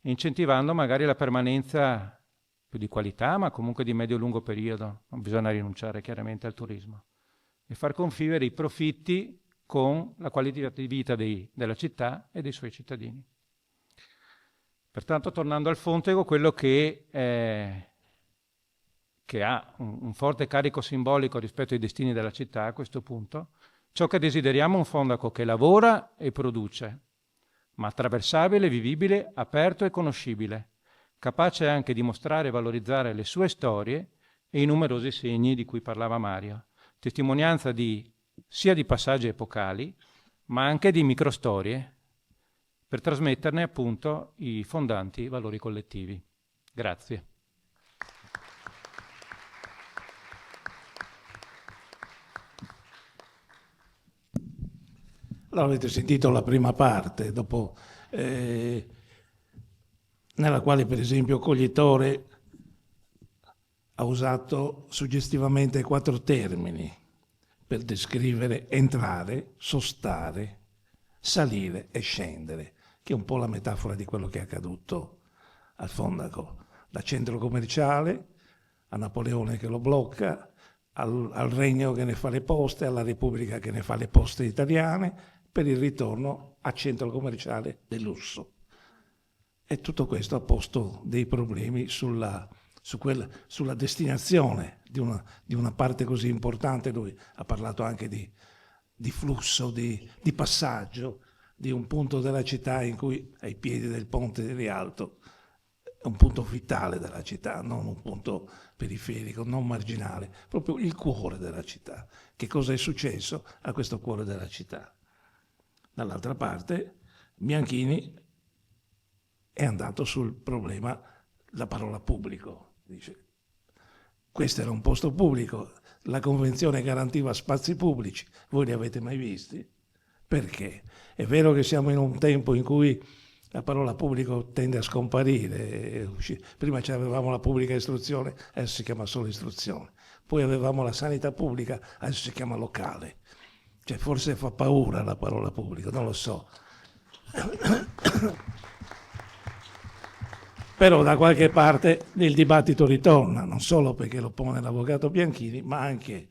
e incentivando magari la permanenza più di qualità, ma comunque di medio-lungo periodo. Non bisogna rinunciare chiaramente al turismo. E far convivere i profitti con la qualità di vita della città e dei suoi cittadini. Pertanto, tornando al Fontego, quello che ha un forte carico simbolico rispetto ai destini della città a questo punto, ciò che desideriamo è un Fondaco che lavora e produce, ma attraversabile, vivibile, aperto e conoscibile, capace anche di mostrare e valorizzare le sue storie e i numerosi segni di cui parlava Mario, testimonianza sia di passaggi epocali, ma anche di microstorie, per trasmetterne appunto i fondanti valori collettivi. Grazie. Allora avete sentito la prima parte, dopo, nella quale per esempio Coglietore ha usato suggestivamente 4 termini per descrivere entrare, sostare, salire e scendere, che è un po' la metafora di quello che è accaduto al Fondaco, da centro commerciale a Napoleone che lo blocca, al Regno che ne fa le poste, alla Repubblica che ne fa le poste italiane, per il ritorno a centro commerciale del lusso. E tutto questo ha posto dei problemi sulla destinazione di una parte così importante. Lui ha parlato anche di flusso, di passaggio, di un punto della città in cui ai piedi del ponte di Rialto è un punto vitale della città, non un punto periferico, non marginale, proprio il cuore della città. Che cosa è successo a questo cuore della città? Dall'altra parte, Bianchini è andato sul problema, la parola pubblico. Dice, questo era un posto pubblico, la Convenzione garantiva spazi pubblici, voi li avete mai visti? Perché? È vero che siamo in un tempo in cui la parola pubblico tende a scomparire. Prima avevamo la pubblica istruzione, adesso si chiama solo istruzione. Poi avevamo la sanità pubblica, adesso si chiama locale. Cioè, forse fa paura la parola pubblico, non lo so. Però da qualche parte il dibattito ritorna, non solo perché lo pone l'avvocato Bianchini, ma anche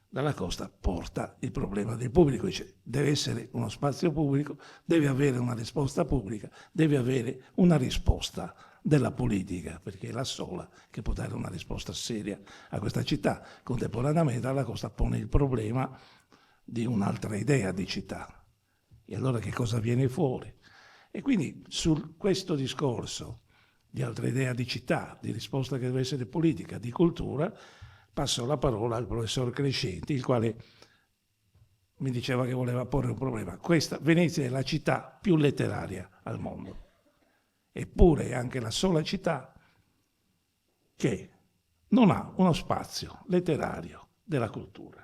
Dalla Costa porta il problema del pubblico, dice deve essere uno spazio pubblico, deve avere una risposta pubblica, deve avere una risposta della politica, perché è la sola che può dare una risposta seria a questa città. Contemporaneamente Dalla Costa pone il problema di un'altra idea di città. E allora che cosa viene fuori? E quindi su questo discorso di altra idea di città, di risposta che deve essere politica, di cultura, passo la parola al professor Crescenti, il quale mi diceva che voleva porre un problema. Venezia è la città più letteraria al mondo, eppure è anche la sola città che non ha uno spazio letterario della cultura.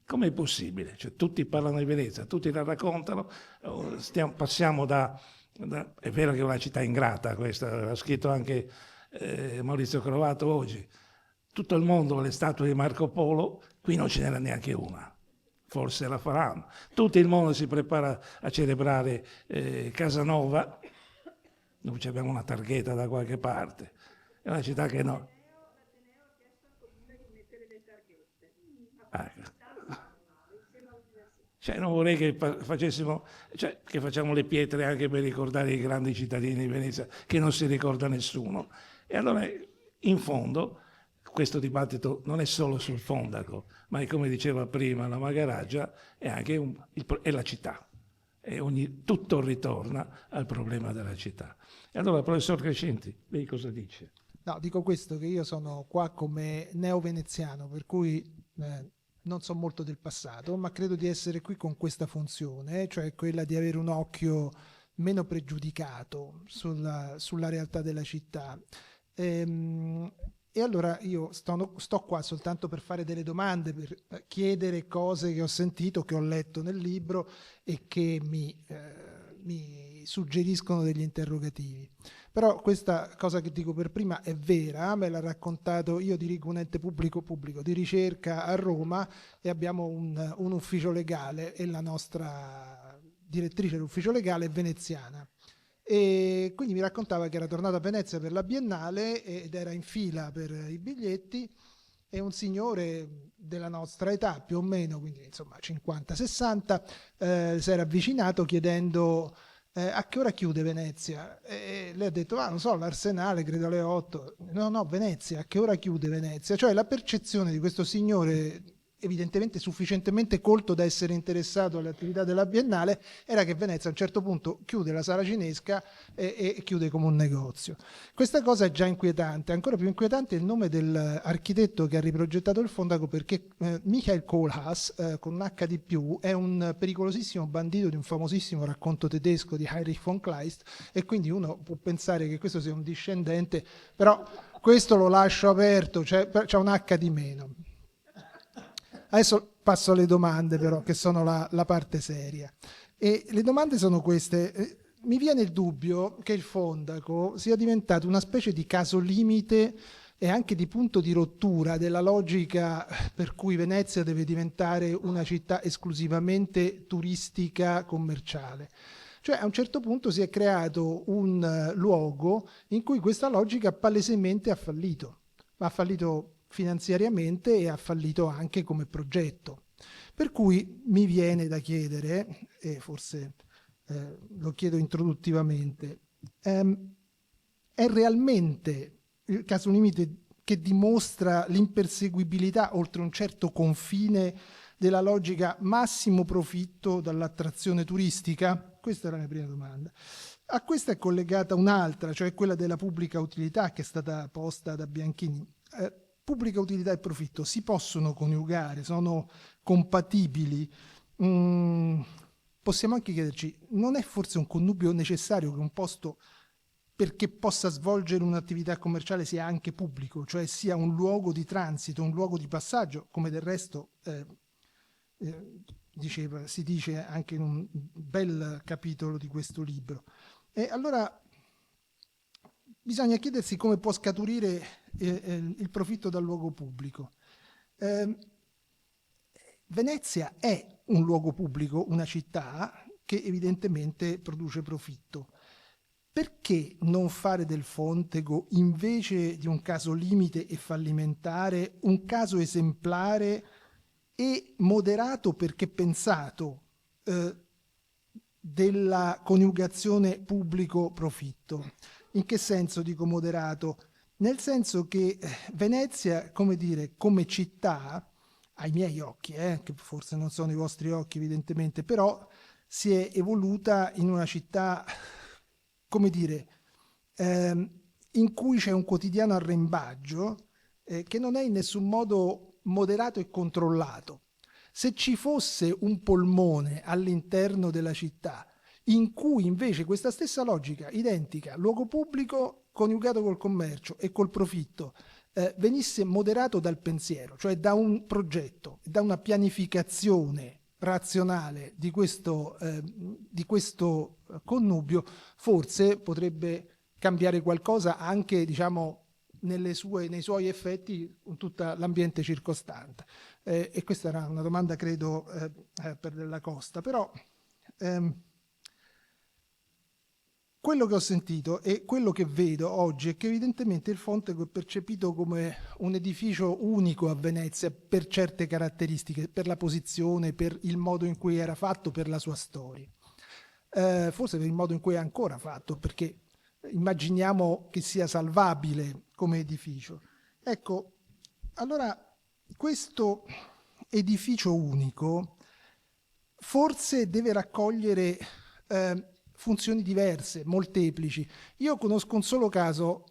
Com'è possibile? Cioè, tutti parlano di Venezia, tutti la raccontano, passiamo da... È vero che è una città ingrata questa, ha scritto anche Maurizio Crovato oggi. Tutto il mondo ha le statue di Marco Polo, qui non ce n'era neanche una. Forse la faranno. Tutto il mondo si prepara a celebrare Casanova, noi abbiamo una targhetta da qualche parte. È una città che no... Cioè, non vorrei che facessimo, cioè, che facciamo le pietre anche per ricordare i grandi cittadini di Venezia, che non si ricorda nessuno. E allora, in fondo, questo dibattito non è solo sul Fondaco, ma è, come diceva prima la Magaraggia, è anche è la città. E tutto ritorna al problema della città. E allora, professor Crescenti, lei cosa dice? No, dico questo, che io sono qua come neo-veneziano, per cui non so molto del passato, ma credo di essere qui con questa funzione, cioè quella di avere un occhio meno pregiudicato sulla realtà della città. E allora io sto qua soltanto per fare delle domande, per chiedere cose che ho sentito, che ho letto nel libro e che mi suggeriscono degli interrogativi. Però questa cosa che dico per prima è vera, me l'ha raccontato, io dirigo un ente pubblico di ricerca a Roma e abbiamo un ufficio legale e la nostra direttrice dell'ufficio legale è veneziana. E quindi mi raccontava che era tornato a Venezia per la Biennale ed era in fila per i biglietti e un signore della nostra età più o meno, quindi insomma 50-60, si era avvicinato chiedendo a che ora chiude Venezia? E lei ha detto, non so, l'Arsenale credo alle 8. No, Venezia, a che ora chiude Venezia? Cioè la percezione di questo signore, evidentemente sufficientemente colto da essere interessato alle attività della Biennale, era che Venezia a un certo punto chiude la sala cinesca e chiude come un negozio. Questa cosa è già inquietante. Ancora più inquietante è il nome dell'architetto che ha riprogettato il Fondaco, perché Michael Kohlhaas, con un H di più, è un pericolosissimo bandito di un famosissimo racconto tedesco di Heinrich von Kleist, e quindi uno può pensare che questo sia un discendente, però questo lo lascio aperto, c'è un H di meno. Adesso passo alle domande, però, che sono la parte seria. E le domande sono queste. Mi viene il dubbio che il Fondaco sia diventato una specie di caso limite e anche di punto di rottura della logica per cui Venezia deve diventare una città esclusivamente turistica commerciale. Cioè, a un certo punto si è creato un luogo in cui questa logica palesemente ha fallito. Ma ha fallito finanziariamente e ha fallito anche come progetto. Per cui mi viene da chiedere, e forse lo chiedo introduttivamente, è realmente il caso limite che dimostra l'imperseguibilità oltre un certo confine della logica massimo profitto dall'attrazione turistica? Questa è la mia prima domanda. A questa è collegata un'altra, cioè quella della pubblica utilità, che è stata posta da Bianchini. Pubblica utilità e profitto si possono coniugare, sono compatibili. Possiamo anche chiederci, non è forse un connubio necessario che un posto, perché possa svolgere un'attività commerciale, sia anche pubblico, cioè sia un luogo di transito, un luogo di passaggio, come del resto si dice anche in un bel capitolo di questo libro. E allora bisogna chiedersi come può scaturire il profitto dal luogo pubblico. Venezia è un luogo pubblico, una città che evidentemente produce profitto. Perché non fare del Fontego, invece di un caso limite e fallimentare, un caso esemplare e moderato perché pensato della coniugazione pubblico-profitto? In che senso dico moderato? Nel senso che Venezia, come dire, come città, ai miei occhi, che forse non sono i vostri occhi evidentemente, però si è evoluta in una città, come dire, in cui c'è un quotidiano arrembaggio che non è in nessun modo moderato e controllato. Se ci fosse un polmone all'interno della città in cui invece questa stessa logica identica, luogo pubblico coniugato col commercio e col profitto, venisse moderato dal pensiero, cioè da un progetto, da una pianificazione razionale di questo connubio, forse potrebbe cambiare qualcosa anche, diciamo, nei suoi effetti con tutto l'ambiente circostante. E questa era una domanda, credo, per Della Costa, però quello che ho sentito e quello che vedo oggi è che evidentemente il Fontego è percepito come un edificio unico a Venezia per certe caratteristiche, per la posizione, per il modo in cui era fatto, per la sua storia. Forse per il modo in cui è ancora fatto, perché immaginiamo che sia salvabile come edificio. Ecco, allora questo edificio unico forse deve raccogliere funzioni diverse, molteplici. Io conosco un solo caso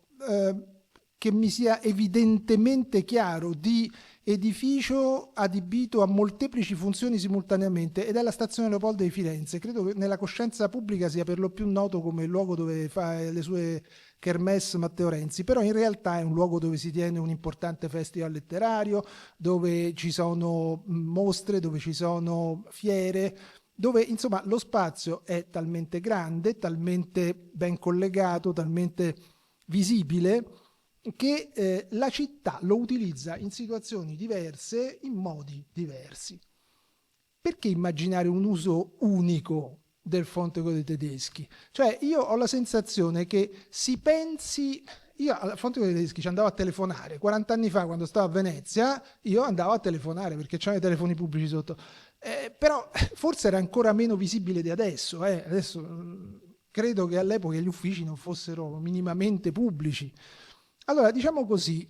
che mi sia evidentemente chiaro di edificio adibito a molteplici funzioni simultaneamente, ed è la stazione Leopoldo di Firenze. Credo che nella coscienza pubblica sia per lo più noto come il luogo dove fa le sue kermesse Matteo Renzi, però in realtà è un luogo dove si tiene un importante festival letterario, dove ci sono mostre, dove ci sono fiere, dove insomma lo spazio è talmente grande, talmente ben collegato, talmente visibile, che la città lo utilizza in situazioni diverse, in modi diversi. Perché immaginare un uso unico del Fontego dei Tedeschi? Cioè, io ho la sensazione che si pensi... Io al Fontego dei Tedeschi ci andavo a telefonare. 40 anni fa, quando stavo a Venezia, io andavo a telefonare perché c'erano i telefoni pubblici sotto. Però forse era ancora meno visibile di adesso. Adesso credo che all'epoca gli uffici non fossero minimamente pubblici. Allora, diciamo così,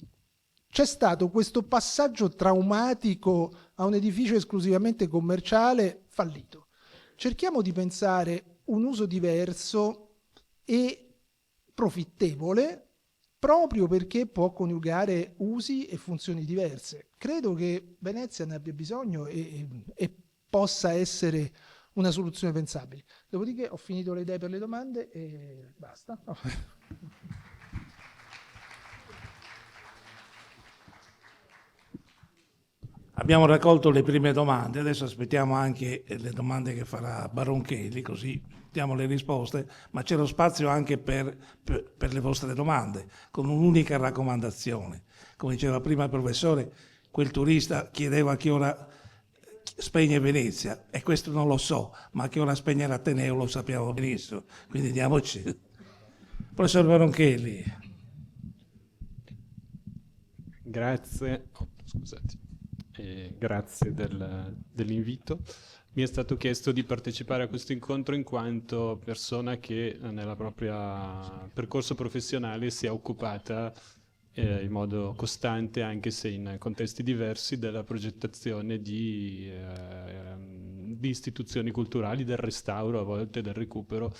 c'è stato questo passaggio traumatico a un edificio esclusivamente commerciale fallito. Cerchiamo di pensare un uso diverso e profittevole, proprio perché può coniugare usi e funzioni diverse. Credo che Venezia ne abbia bisogno e possa essere una soluzione pensabile. Dopodiché ho finito le idee per le domande e basta. No. Abbiamo raccolto le prime domande, adesso aspettiamo anche le domande che farà Baroncheli, così diamo le risposte, ma c'è lo spazio anche per le vostre domande, con un'unica raccomandazione. Come diceva prima il professore, quel turista chiedeva a che ora spegne Venezia, e questo non lo so, ma a che ora spegne l'Ateneo lo sappiamo benissimo, quindi diamoci. Professor Baroncheli. Grazie. Scusate. Grazie dell'invito. Mi è stato chiesto di partecipare a questo incontro in quanto persona che nella propria percorso professionale si è occupata in modo costante, anche se in contesti diversi, della progettazione di istituzioni culturali, del restauro, a volte del recupero.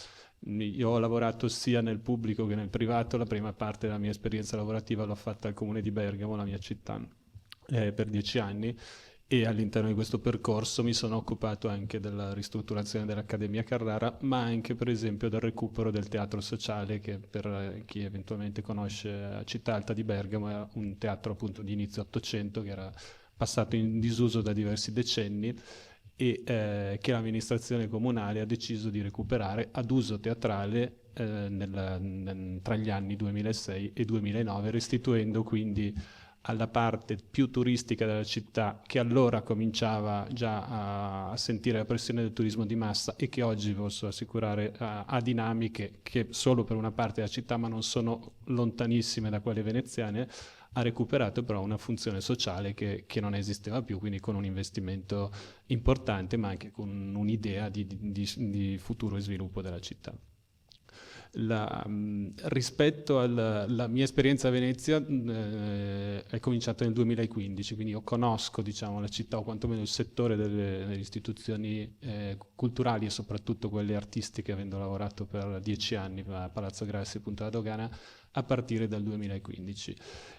Io ho lavorato sia nel pubblico che nel privato. La prima parte della mia esperienza lavorativa l'ho fatta al comune di Bergamo, la mia città, per 10 anni, e all'interno di questo percorso mi sono occupato anche della ristrutturazione dell'Accademia Carrara, ma anche per esempio del recupero del teatro sociale, che per chi eventualmente conosce Città Alta di Bergamo è un teatro appunto di inizio Ottocento che era passato in disuso da diversi decenni e che l'amministrazione comunale ha deciso di recuperare ad uso teatrale tra gli anni 2006 e 2009, restituendo quindi alla parte più turistica della città, che allora cominciava già a sentire la pressione del turismo di massa e che oggi, posso assicurare, ha dinamiche che solo per una parte della città, ma non sono lontanissime da quelle veneziane, ha recuperato però una funzione sociale che non esisteva più, quindi con un investimento importante, ma anche con un'idea di futuro e sviluppo della città. Rispetto alla mia esperienza a Venezia è cominciata nel 2015, quindi io conosco, diciamo, la città, o quantomeno il settore delle istituzioni culturali e soprattutto quelle artistiche, avendo lavorato per 10 anni a Palazzo Grassi e Punta la Dogana a partire dal 2015.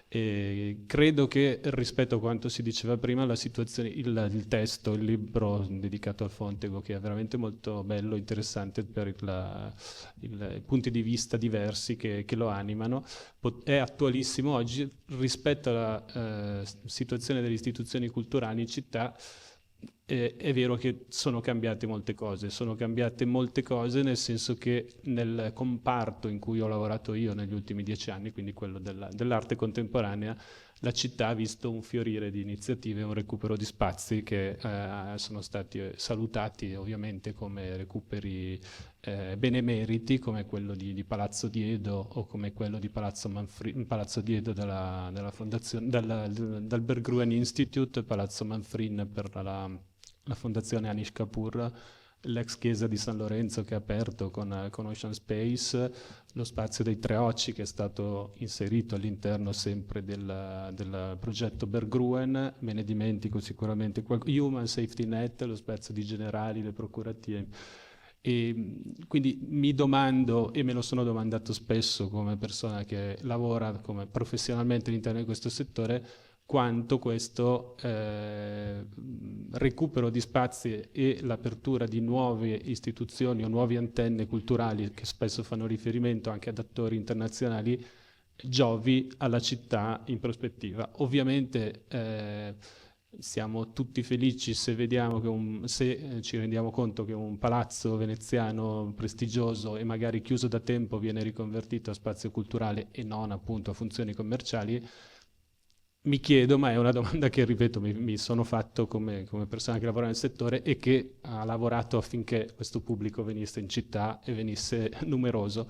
E credo che rispetto a quanto si diceva prima, la situazione, il testo, il libro dedicato al Fontego, che è veramente molto bello, interessante per i punti di vista diversi che lo animano, è attualissimo oggi rispetto alla situazione delle istituzioni culturali in città. È vero che sono cambiate molte cose nel senso che nel comparto in cui ho lavorato io negli ultimi 10 anni, quindi quello dell'arte contemporanea, la città ha visto un fiorire di iniziative, un recupero di spazi che sono stati salutati ovviamente come recuperi benemeriti, come quello di Palazzo Diedo o come quello di Palazzo Diedo della fondazione, dal Berggruen Institute, Palazzo Manfrin per la fondazione Anish Kapoor, l'ex chiesa di San Lorenzo che è aperto con Ocean Space, lo spazio dei Tre Occhi che è stato inserito all'interno sempre del progetto Berggruen, me ne dimentico sicuramente, Human Safety Net, lo spazio di Generali, le procuratie. E quindi mi domando, e me lo sono domandato spesso come persona che lavora come professionalmente all'interno di questo settore, quanto questo recupero di spazi e l'apertura di nuove istituzioni o nuove antenne culturali che spesso fanno riferimento anche ad attori internazionali giovi alla città in prospettiva. Ovviamente siamo tutti felici se vediamo se ci rendiamo conto che un palazzo veneziano prestigioso e magari chiuso da tempo viene riconvertito a spazio culturale e non appunto a funzioni commerciali. Mi chiedo, ma è una domanda che, ripeto, mi sono fatto come persona che lavora nel settore e che ha lavorato affinché questo pubblico venisse in città e venisse numeroso,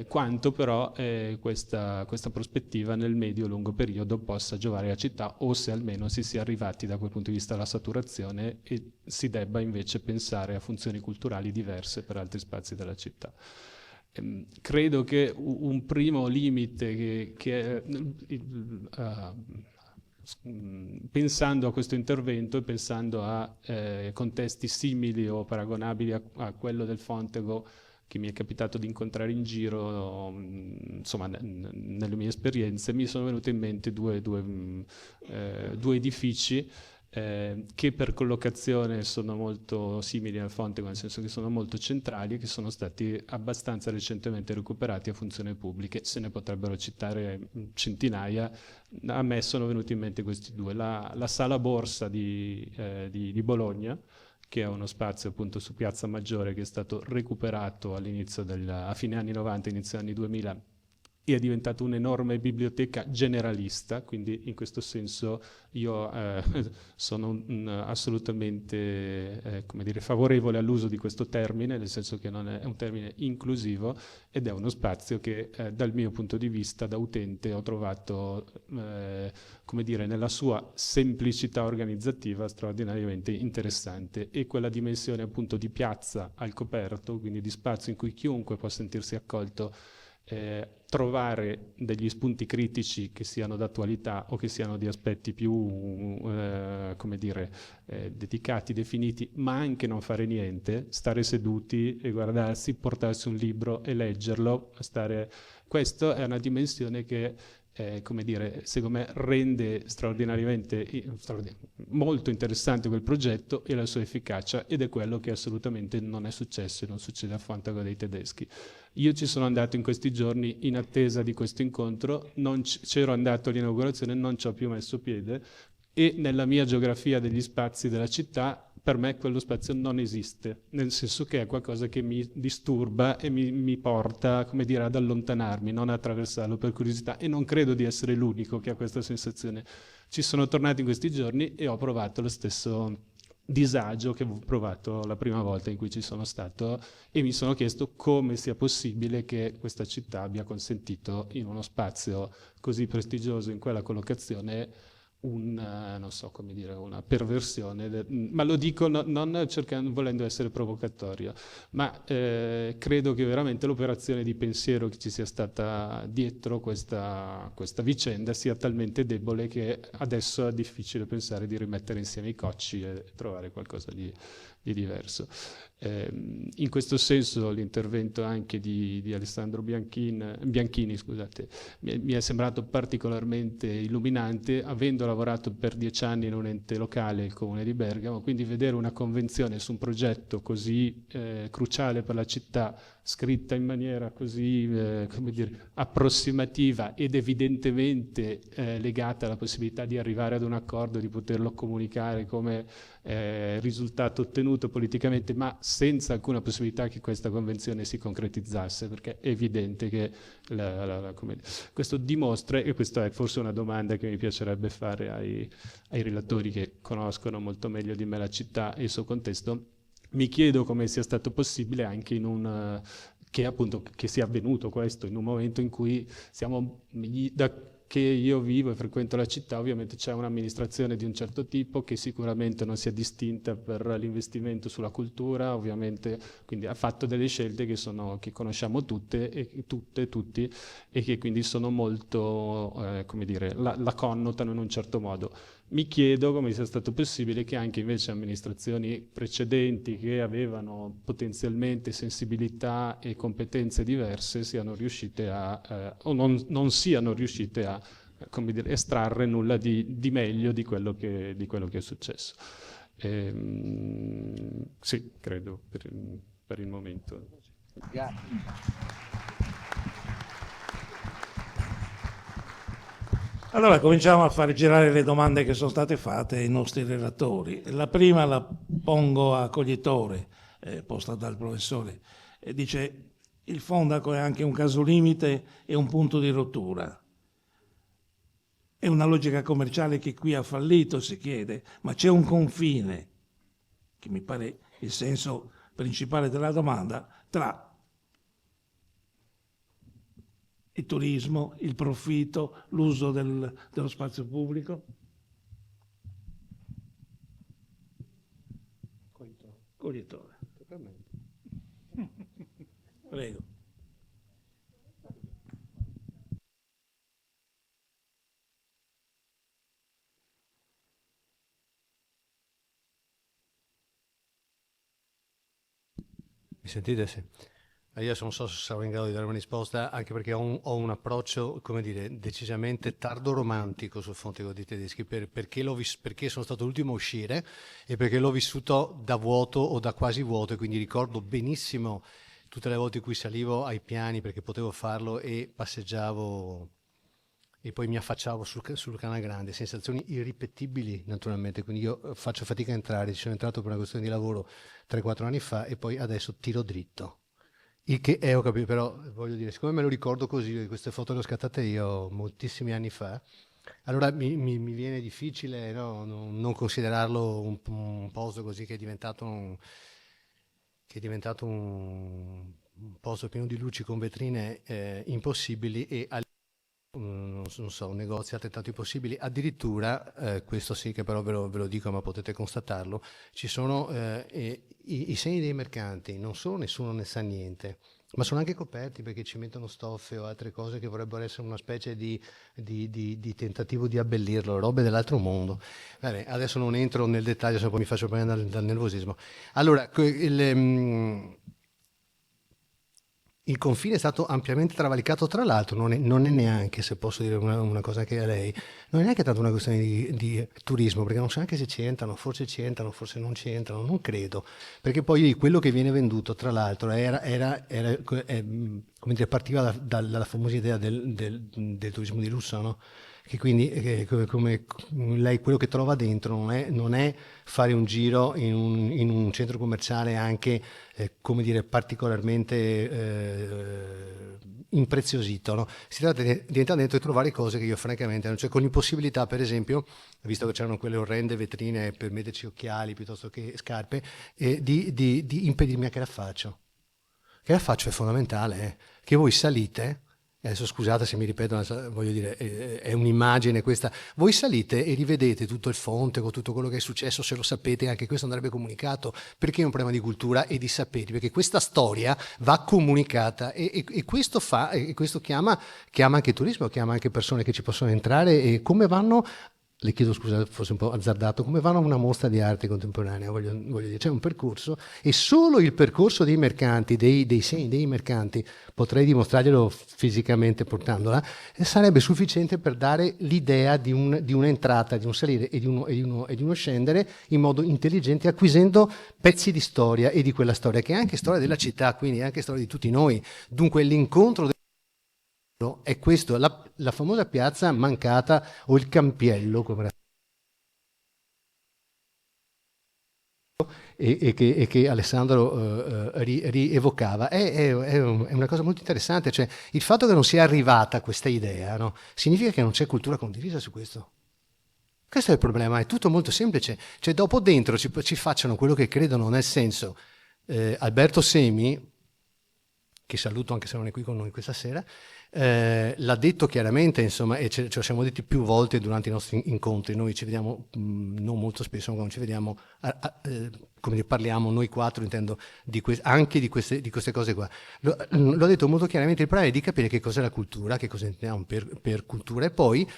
quanto però questa prospettiva nel medio-lungo periodo possa giovare alla città, o se almeno si sia arrivati da quel punto di vista alla saturazione e si debba invece pensare a funzioni culturali diverse per altri spazi della città. Credo che un primo limite pensando a questo intervento e pensando a contesti simili o paragonabili a quello del Fontego che mi è capitato di incontrare in giro, insomma, nelle mie esperienze, mi sono venute in mente due edifici che per collocazione sono molto simili al Fontego, nel senso che sono molto centrali e che sono stati abbastanza recentemente recuperati a funzioni pubbliche. Se ne potrebbero citare centinaia, a me sono venuti in mente questi due. La Sala Borsa di Bologna, che è uno spazio appunto su Piazza Maggiore che è stato recuperato a fine anni 90, inizio anni 2000, e è diventato un'enorme biblioteca generalista, quindi in questo senso io sono assolutamente come dire, favorevole all'uso di questo termine, nel senso che non è un termine inclusivo ed è uno spazio che dal mio punto di vista da utente ho trovato come dire, nella sua semplicità organizzativa straordinariamente interessante, e quella dimensione appunto di piazza al coperto, quindi di spazio in cui chiunque può sentirsi accolto, trovare degli spunti critici che siano d'attualità o che siano di aspetti più come dire, dedicati, definiti, ma anche non fare niente, stare seduti e guardarsi, portarsi un libro e leggerlo, questo è una dimensione che come dire, secondo me rende molto interessante quel progetto e la sua efficacia, ed è quello che assolutamente non è successo e non succede a Fontego dei Tedeschi. Io ci sono andato in questi giorni in attesa di questo incontro, c'ero andato all'inaugurazione, non ci ho più messo piede, e nella mia geografia degli spazi della città per me quello spazio non esiste, nel senso che è qualcosa che mi disturba e mi porta, come dire, ad allontanarmi, non a attraversarlo per curiosità, e non credo di essere l'unico che ha questa sensazione. Ci sono tornato in questi giorni e ho provato lo stesso disagio che ho provato la prima volta in cui ci sono stato, e mi sono chiesto come sia possibile che questa città abbia consentito in uno spazio così prestigioso, in quella collocazione, non so come dire, una perversione, ma lo dico non volendo essere provocatorio, ma credo che veramente l'operazione di pensiero che ci sia stata dietro questa vicenda sia talmente debole che adesso è difficile pensare di rimettere insieme i cocci e trovare qualcosa di diverso. In questo senso l'intervento anche di Alessandro Bianchini, scusate, mi è sembrato particolarmente illuminante, avendo lavorato per 10 anni in un ente locale, il Comune di Bergamo, quindi vedere una convenzione su un progetto così cruciale per la città, scritta in maniera così come dire, approssimativa ed evidentemente legata alla possibilità di arrivare ad un accordo, di poterlo comunicare come risultato ottenuto politicamente, ma senza alcuna possibilità che questa convenzione si concretizzasse, perché è evidente che questo dimostra, e questa è forse una domanda che mi piacerebbe fare ai relatori che conoscono molto meglio di me la città e il suo contesto. Mi chiedo come sia stato possibile anche che sia avvenuto questo in un momento in cui che io vivo e frequento la città, ovviamente c'è un'amministrazione di un certo tipo che sicuramente non si è distinta per l'investimento sulla cultura, ovviamente, quindi ha fatto delle scelte che conosciamo tutti, e che quindi sono molto, come dire, la connotano in un certo modo. Mi chiedo come sia stato possibile che anche invece amministrazioni precedenti che avevano potenzialmente sensibilità e competenze diverse siano riuscite o non siano riuscite a, come dire, estrarre nulla di meglio di quello che è successo. Sì, credo per il momento. Allora cominciamo a fare girare le domande che sono state fatte ai nostri relatori. La prima la pongo a Coglietore, posta dal professore. Dice: il Fondaco è anche un caso limite e un punto di rottura. È una logica commerciale che qui ha fallito, si chiede, ma c'è un confine, che mi pare il senso principale della domanda, tra il turismo, il profitto, l'uso dello spazio pubblico? Coglietore. Prego. Mi sentite? Sì. Io non so se sarò in grado di dare una risposta, anche perché ho un approccio, come dire, decisamente tardo-romantico sul Fontego dei Tedeschi, perché sono stato l'ultimo a uscire e perché l'ho vissuto da vuoto o da quasi vuoto, e quindi ricordo benissimo tutte le volte in cui salivo ai piani perché potevo farlo e passeggiavo e poi mi affacciavo sul Canal Grande, sensazioni irripetibili naturalmente, quindi io faccio fatica a entrare, ci sono entrato per una questione di lavoro 3-4 anni fa e poi adesso tiro dritto. Il che ho capito, però voglio dire, siccome me lo ricordo così, queste foto le ho scattate io moltissimi anni fa, allora mi viene difficile, no, non considerarlo un posto così che è diventato un posto pieno di luci con vetrine impossibili e non so, un negozio altrettanto impossibili. Addirittura, questo sì che però ve lo dico, ma potete constatarlo, ci sono i segni dei mercanti, non solo nessuno ne sa niente, ma sono anche coperti perché ci mettono stoffe o altre cose che vorrebbero essere una specie di tentativo di abbellirlo, robe dell'altro mondo. Vabbè, adesso non entro nel dettaglio, se poi mi faccio prendere dal nervosismo. Allora, il confine è stato ampiamente travalicato, tra l'altro non è neanche, se posso dire una cosa anche a lei, non è neanche tanto una questione di turismo, perché non so neanche se ci entrano, forse non ci entrano, non credo, perché poi quello che viene venduto, tra l'altro, come dire, partiva dalla famosa idea del turismo di lusso, no? che quindi come lei quello che trova dentro non è fare un giro in un centro commerciale anche come dire particolarmente impreziosito, no? Si tratta di entrare dentro e trovare cose che io francamente non, cioè con l'impossibilità, per esempio, visto che c'erano quelle orrende vetrine per metterci occhiali piuttosto che scarpe, di impedirmi a che la faccio. Che la faccio è fondamentale, che voi salite. Adesso scusate se mi ripeto, voglio dire, è un'immagine questa. Voi salite e rivedete tutto il fonte con tutto quello che è successo, se lo sapete, anche questo andrebbe comunicato, perché è un problema di cultura e di saperi, perché questa storia va comunicata e questo fa, e questo chiama anche turismo, chiama anche persone che ci possono entrare e come vanno. Le chiedo scusa, forse un po' azzardato, come vanno a una mostra di arte contemporanea? Voglio dire, c'è un percorso e solo il percorso dei mercanti, dei segni dei mercanti, potrei dimostrarglielo fisicamente portandola, sarebbe sufficiente per dare l'idea di un'entrata, di un salire e di uno scendere in modo intelligente, acquisendo pezzi di storia e di quella storia che è anche storia della città, quindi è anche storia di tutti noi. Dunque l'incontro è questo, la famosa piazza mancata o il campiello come e che Alessandro rievocava è una cosa molto interessante, cioè il fatto che non sia arrivata questa idea, no, significa che non c'è cultura condivisa su questo. Questo è il problema, è tutto molto semplice, cioè dopo dentro ci facciano quello che credono, nel senso Alberto Semi, che saluto anche se non è qui con noi questa sera, l'ha detto chiaramente, insomma, e ce lo siamo detti più volte durante i nostri incontri. Noi ci vediamo non molto spesso, ma quando ci vediamo come parliamo noi quattro, intendo anche di queste cose qua. L'ho detto molto chiaramente, il problema è di capire che cos'è la cultura, che cosa intendiamo per cultura e poi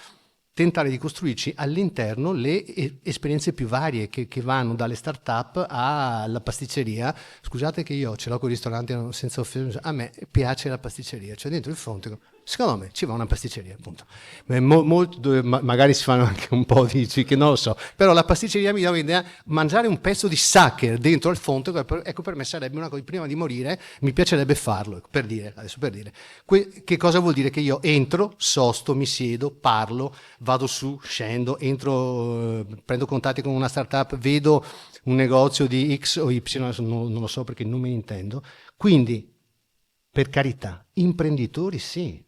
tentare di costruirci all'interno le esperienze più varie che vanno dalle start-up alla pasticceria. Scusate che io ce l'ho con i ristoranti senza offesa, a me piace la pasticceria, cioè dentro il fonte, secondo me ci va una pasticceria, appunto. Magari si fanno anche un po' di che non lo so, però la pasticceria mi dà un'idea, mangiare un pezzo di Sacher dentro al fonte, ecco, per me sarebbe una cosa, prima di morire mi piacerebbe farlo, per dire. Che cosa vuol dire? Che io entro, sosto, mi siedo, parlo, vado su, scendo, entro, prendo contatti con una startup, vedo un negozio di X o Y, non lo so perché non me ne intendo. Quindi, per carità, imprenditori sì,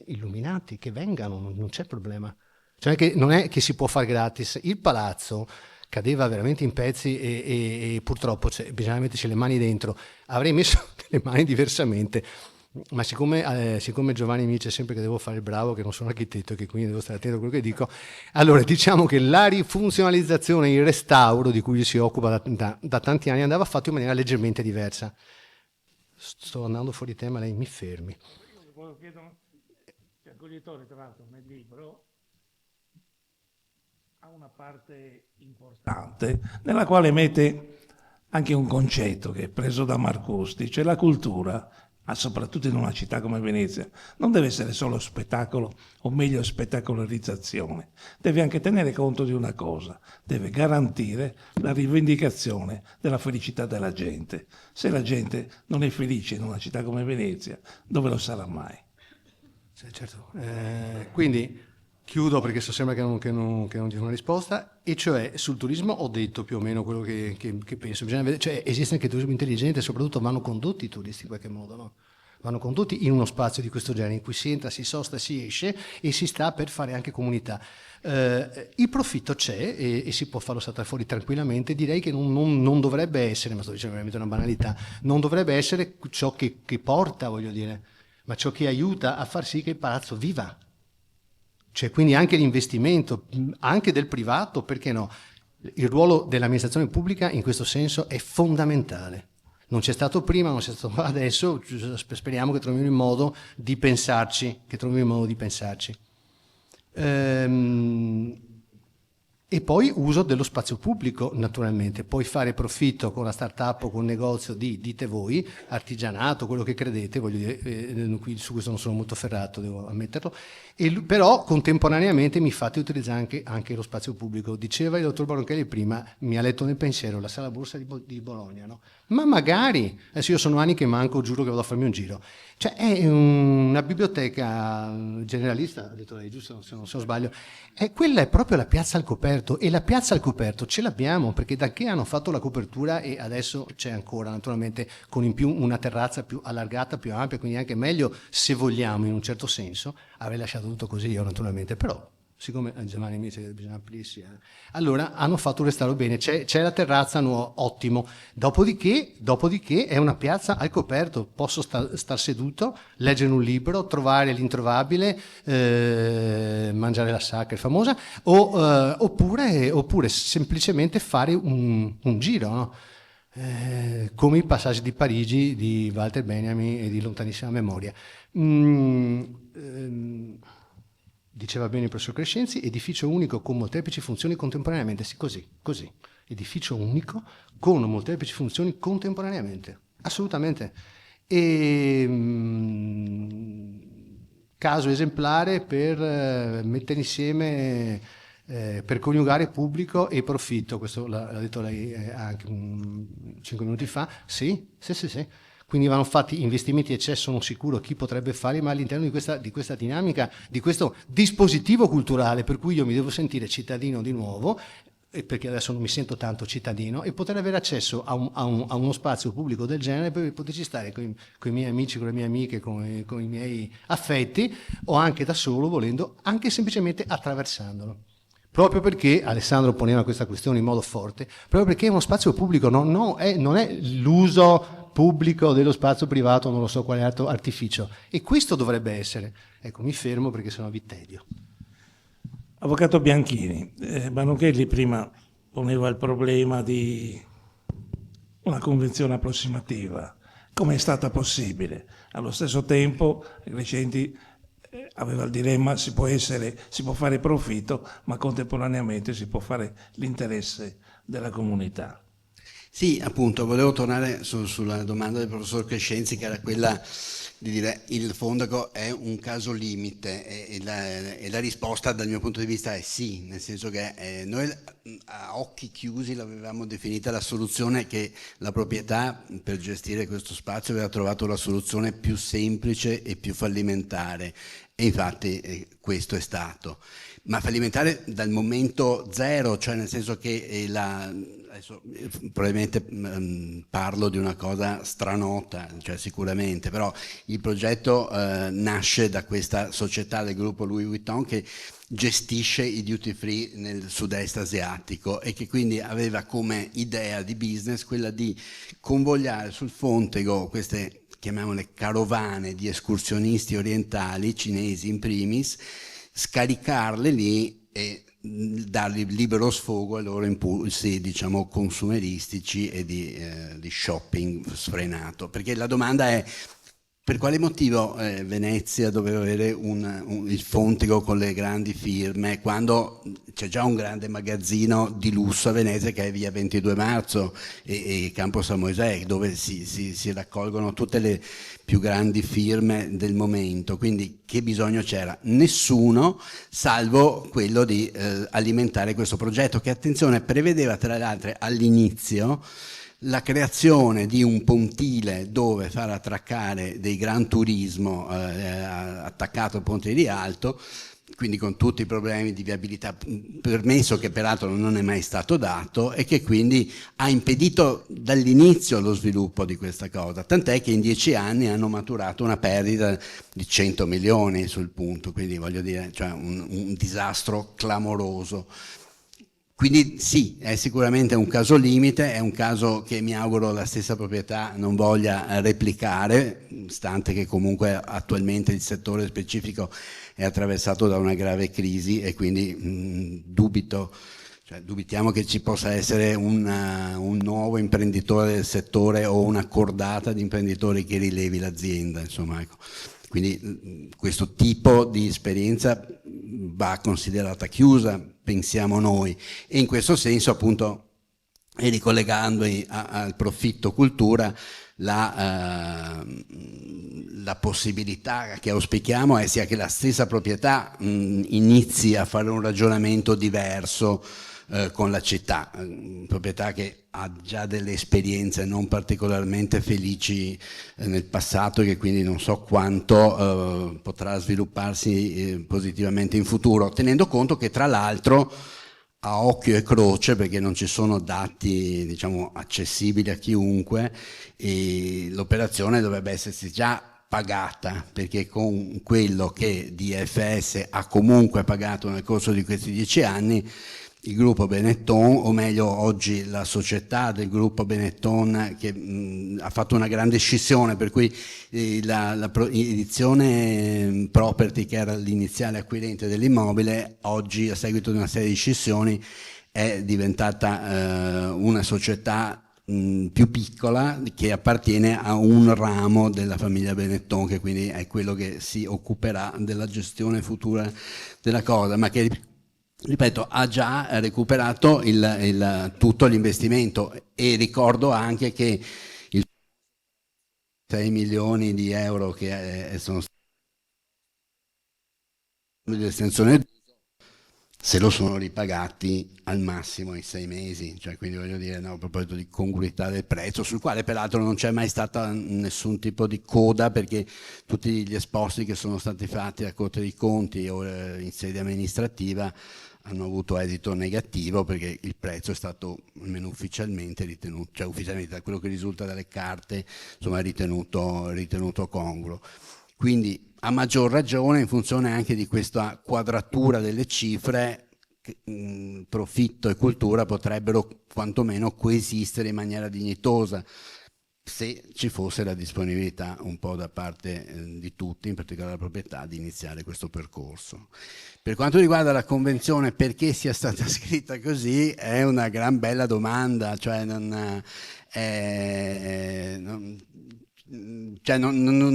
illuminati, che vengano, non c'è problema. Cioè che non è che si può fare gratis. Il palazzo cadeva veramente in pezzi e purtroppo bisogna metterci le mani dentro. Avrei messo le mani diversamente. Ma siccome Giovanni mi dice sempre che devo fare il bravo, che non sono architetto e che quindi devo stare attento a quello che dico, allora diciamo che la rifunzionalizzazione, il restauro di cui si occupa da tanti anni andava fatto in maniera leggermente diversa. Sto andando fuori tema, lei mi fermi. Io volevo chiedere, il Coglietore tra l'altro nel libro ha una parte importante nella quale mette anche un concetto che è preso da Marcusti, cioè la cultura, ma soprattutto in una città come Venezia, non deve essere solo spettacolo, o meglio spettacolarizzazione, deve anche tenere conto di una cosa, deve garantire la rivendicazione della felicità della gente. Se la gente non è felice in una città come Venezia, dove lo sarà mai? Certo. Quindi chiudo perché so sembra che non dia una risposta, e cioè sul turismo ho detto più o meno quello che penso. Bisogna vedere, cioè esiste anche il turismo intelligente e soprattutto vanno condotti i turisti in qualche modo, no? Vanno condotti in uno spazio di questo genere in cui si entra, si sosta, si esce e si sta per fare anche comunità. Il profitto c'è e si può farlo saltare fuori tranquillamente. Direi che non dovrebbe essere, ma sto dicendo veramente una banalità, non dovrebbe essere ciò che porta, voglio dire, ma ciò che aiuta a far sì che il palazzo viva. Cioè, quindi anche l'investimento, anche del privato, perché no? Il ruolo dell'amministrazione pubblica in questo senso è fondamentale. Non c'è stato prima, non c'è stato adesso, speriamo che trovino il modo di pensarci, E poi uso dello spazio pubblico, naturalmente. Puoi fare profitto con la startup o con il negozio dite voi, artigianato, quello che credete, voglio dire, qui su questo non sono molto ferrato, devo ammetterlo, però contemporaneamente mi fate utilizzare anche lo spazio pubblico. Diceva il dottor Baronchelli prima, mi ha letto nel pensiero, la sala borsa di Bologna, no? ma magari, adesso io sono anni che manco, giuro che vado a farmi un giro, cioè è una biblioteca generalista, ha detto lei, giusto, se non sbaglio, quella è proprio la piazza al coperto, e la piazza al coperto ce l'abbiamo perché da che hanno fatto la copertura, e adesso c'è ancora naturalmente con in più una terrazza più allargata, più ampia, quindi anche meglio, se vogliamo, in un certo senso. Avrei lasciato tutto così io naturalmente, però siccome Giovanni mi dice che bisogna aprirsi, allora hanno fatto un restauro bene, c'è la terrazza nuova, ottimo, dopodiché è una piazza al coperto, posso star seduto, leggere un libro, trovare l'introvabile, mangiare la sacra famosa, oppure semplicemente fare un giro, no? Come i passaggi di Parigi di Walter Benjamin e di lontanissima memoria. Diceva bene il professor Crescenzi, edificio unico con molteplici funzioni contemporaneamente, sì, così, edificio unico con molteplici funzioni contemporaneamente, assolutamente. E caso esemplare per mettere insieme, per coniugare pubblico e profitto, questo l'ha detto lei anche 5 minuti fa, sì. Quindi vanno fatti investimenti, e c'è, sono sicuro, chi potrebbe fare, ma all'interno di questa dinamica, di questo dispositivo culturale, per cui io mi devo sentire cittadino di nuovo, perché adesso non mi sento tanto cittadino, e poter avere accesso a uno spazio pubblico del genere per poterci stare con i miei amici, con le mie amiche, con i miei affetti, o anche da solo, volendo, anche semplicemente attraversandolo. Proprio perché Alessandro poneva questa questione in modo forte, proprio perché è uno spazio pubblico, non è l'uso pubblico dello spazio privato, non lo so quale altro artificio, e questo dovrebbe essere. Ecco, mi fermo perché sennò vi tedio. Avvocato Bianchini, Banuchelli prima poneva il problema di una convenzione approssimativa. Come è stata possibile? Allo stesso tempo Crescenti aveva il dilemma: si può fare profitto, ma contemporaneamente si può fare l'interesse della comunità. Sì, appunto, volevo tornare sulla domanda del professor Crescenzi, che era quella di dire il Fondaco è un caso limite, e la risposta dal mio punto di vista è sì, nel senso che noi a occhi chiusi l'avevamo definita la soluzione, che la proprietà per gestire questo spazio aveva trovato la soluzione più semplice e più fallimentare, e infatti questo è stato. Ma fallimentare dal momento zero, cioè nel senso che adesso probabilmente parlo di una cosa stranota, cioè sicuramente, però il progetto nasce da questa società del gruppo Louis Vuitton che gestisce i duty free nel sud-est asiatico, e che quindi aveva come idea di business quella di convogliare sul Fontego queste, chiamiamole, carovane di escursionisti orientali, cinesi in primis, scaricarle lì e dargli libero sfogo ai loro impulsi, diciamo, consumeristici e di shopping sfrenato. Perché la domanda è: per quale motivo Venezia doveva avere il Fontego con le grandi firme, quando c'è già un grande magazzino di lusso a Venezia che è via 22 marzo e Campo San Mosè, dove si raccolgono tutte le più grandi firme del momento? Quindi che bisogno c'era? Nessuno, salvo quello di alimentare questo progetto, che, attenzione, prevedeva tra le altre all'inizio la creazione di un pontile dove far attraccare dei gran turismo attaccato al ponte di Rialto, quindi con tutti i problemi di viabilità, permesso che peraltro non è mai stato dato, e che quindi ha impedito dall'inizio lo sviluppo di questa cosa, tant'è che in 10 anni hanno maturato una perdita di 100 milioni sul punto, quindi voglio dire, cioè un disastro clamoroso. Quindi sì, è sicuramente un caso limite, è un caso che mi auguro la stessa proprietà non voglia replicare, stante che comunque attualmente il settore specifico è attraversato da una grave crisi, e quindi dubitiamo che ci possa essere un nuovo imprenditore del settore o una cordata di imprenditori che rilevi l'azienda, insomma, ecco. Quindi questo tipo di esperienza va considerata chiusa, pensiamo noi, e in questo senso, appunto, e ricollegandomi al profitto cultura, la possibilità che auspichiamo sia che la stessa proprietà inizi a fare un ragionamento diverso con la città, proprietà che ha già delle esperienze non particolarmente felici nel passato, che quindi non so quanto potrà svilupparsi positivamente in futuro, tenendo conto che tra l'altro a occhio e croce, perché non ci sono dati diciamo accessibili a chiunque, e l'operazione dovrebbe essersi già pagata, perché con quello che DFS ha comunque pagato nel corso di questi 10 anni, il gruppo Benetton, o meglio oggi la società del gruppo Benetton, che ha fatto una grande scissione, per cui Edizione Property, che era l'iniziale acquirente dell'immobile, oggi a seguito di una serie di scissioni è diventata una società più piccola, che appartiene a un ramo della famiglia Benetton, che quindi è quello che si occuperà della gestione futura della cosa, ma che, ripeto, ha già recuperato tutto l'investimento. E ricordo anche che i 6 milioni di euro che sono stati dell'estensione, se lo sono ripagati al massimo in 6 mesi, cioè, quindi voglio dire, no, a proposito di congruità del prezzo, sul quale peraltro non c'è mai stata nessun tipo di coda, perché tutti gli esposti che sono stati fatti a Corte dei Conti o in sede amministrativa hanno avuto esito negativo, perché il prezzo è stato, almeno ufficialmente, ritenuto, cioè ufficialmente da quello che risulta dalle carte, insomma, ritenuto congruo. Quindi a maggior ragione, in funzione anche di questa quadratura delle cifre, profitto e cultura potrebbero quantomeno coesistere in maniera dignitosa, se ci fosse la disponibilità un po' da parte di tutti, in particolare la proprietà, di iniziare questo percorso. Per quanto riguarda la convenzione, perché sia stata scritta così, è una gran bella domanda, cioè non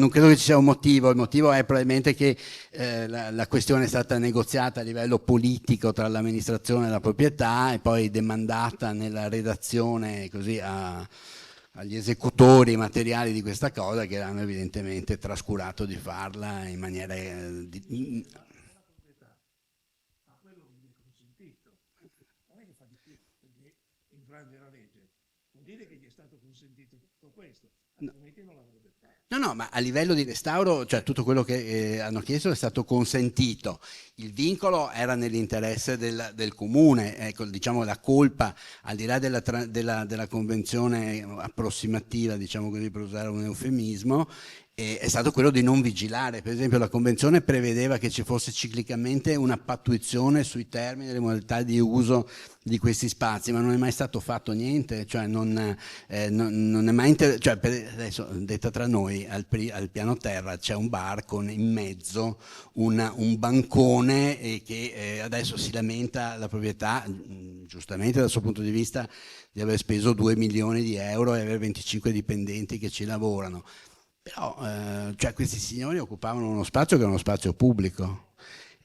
credo che ci sia un motivo. Il motivo è probabilmente che la questione è stata negoziata a livello politico tra l'amministrazione e la proprietà, e poi demandata nella redazione così agli esecutori materiali di questa cosa, che hanno evidentemente trascurato di farla in maniera No, ma a livello di restauro, cioè tutto quello che hanno chiesto è stato consentito. Il vincolo era nell'interesse del comune, ecco, diciamo la colpa, al di là della convenzione approssimativa, diciamo così, per usare un eufemismo, è stato quello di non vigilare. Per esempio la convenzione prevedeva che ci fosse ciclicamente una pattuizione sui termini e le modalità di uso di questi spazi, ma non è mai stato fatto niente, cioè non è mai cioè, adesso, detta tra noi, al piano terra c'è un bar con in mezzo un bancone, e che adesso si lamenta la proprietà, giustamente dal suo punto di vista, di aver speso 2 milioni di euro e avere 25 dipendenti che ci lavorano. Però cioè, questi signori occupavano uno spazio che è uno spazio pubblico,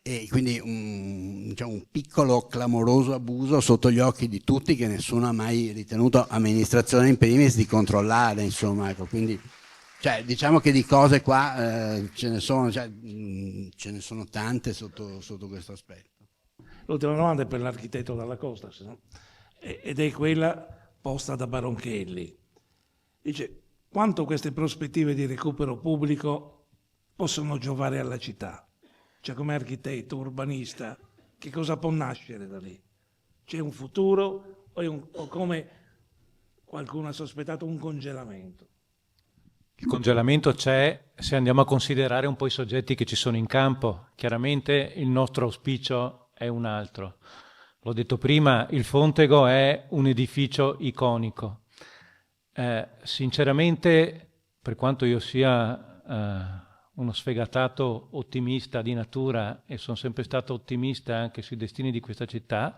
e quindi un piccolo clamoroso abuso sotto gli occhi di tutti, che nessuno ha mai ritenuto, amministrazione in primis, di controllare, insomma, ecco. Quindi cioè, diciamo che di cose qua ce ne sono tante sotto questo aspetto. L'ultima domanda è per l'architetto Dalla Costa, ed è quella posta da Baronchelli. Dice: quanto queste prospettive di recupero pubblico possono giovare alla città? Cioè, come architetto, urbanista, che cosa può nascere da lì? C'è un futuro o come qualcuno ha sospettato, un congelamento? Il congelamento c'è se andiamo a considerare un po' i soggetti che ci sono in campo. Chiaramente il nostro auspicio è un altro. L'ho detto prima, il Fontego è un edificio iconico. Sinceramente, per quanto io sia uno sfegatato ottimista di natura, e sono sempre stato ottimista anche sui destini di questa città,